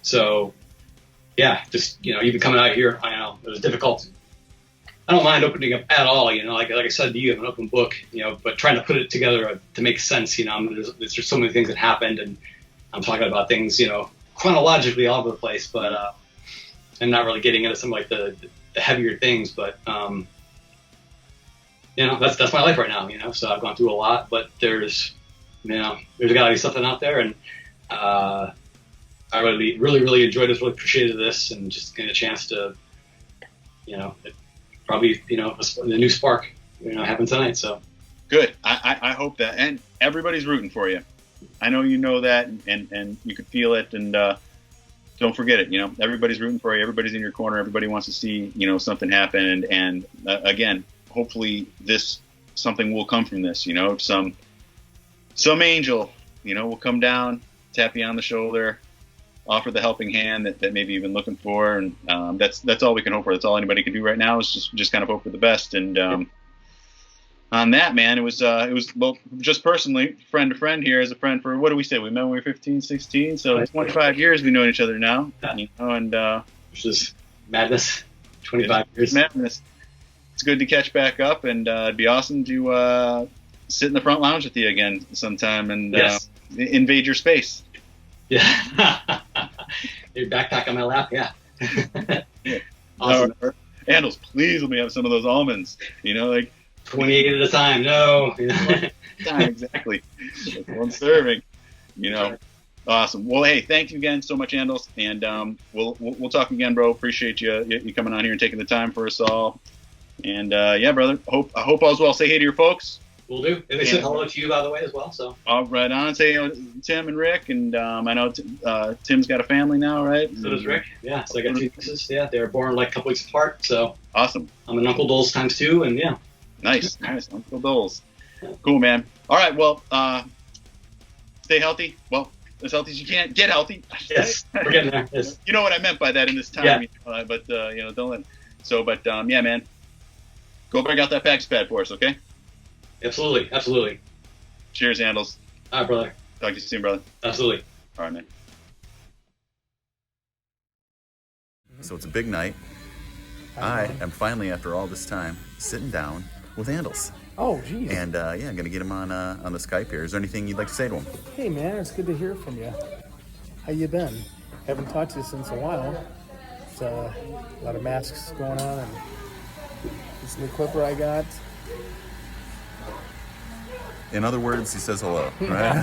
So, yeah, just, even coming out here, I know it was difficult. I don't mind opening up at all, like I said to you, I'm an open book, but trying to put it together to make sense, there's just so many things that happened, and I'm talking about things, chronologically all over the place, but, and not really getting into some like the heavier things, but that's my life right now. So I've gone through a lot, but there's got to be something out there, and I really enjoyed this, really appreciated this, and just getting a chance to, probably the new spark happen tonight. So good. I hope that, and everybody's rooting for you. I know you know that, and you can feel it, and don't forget it. Everybody's rooting for you. Everybody's in your corner. Everybody wants to see, something happen. And again, hopefully something will come from this, some angel, will come down, tap you on the shoulder, offer the helping hand that maybe you've been looking for. And that's all we can hope for. That's all anybody can do right now is just kind of hope for the best. And on that, man, it was well, just personally, friend to friend here, as a friend for, what do we say? We met when we were 15, 16, so 25 years we've known each other now, you know, and which is madness. 25 years. Madness. It's good to catch back up, and it'd be awesome to sit in the front lounge with you again sometime and Yes. Invade your space. Yeah. Your backpack on my lap. Yeah. Awesome. Andols, please let me have some of those almonds. You know, like 28 at a time. No. exactly. That's one serving. You know, awesome. Well, hey, thank you again so much, Andols, and we'll talk again, bro. Appreciate you coming on here and taking the time for us all. And yeah, brother. I hope all's well. Say hey to your folks. Will do. And they said hello to you, by the way, as well. So. All right on. Say Tim and Rick, and I know Tim's got a family now, right? So does Rick. Yeah. So I got 2 nieces. Yeah, they were born like a couple weeks apart. So. Awesome. I'm an Uncle Doles ×2, and yeah. Nice. Uncle Doles. Cool, man. All right. Well, stay healthy. Well, as healthy as you can. Get healthy. Yes, we're getting there. Yes. You know what I meant by that in this time. Yeah. But you know, don't let. So, but yeah, man. Go break out that PAX pad for us, okay? Absolutely. Cheers, Andols. All right, brother. Talk to you soon, brother. Absolutely. All right, man. So it's a big night. I am finally, after all this time, sitting down with Andols. Oh, geez. And yeah, I'm gonna get him on the Skype here. Is there anything you'd like to say to him? Hey, man, it's good to hear from you. How you been? Haven't talked to you since a while. It's a lot of masks going on, and this new clipper I got. In other words, he says hello, right?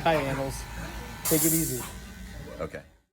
Hi, Andols. Take it easy. Okay.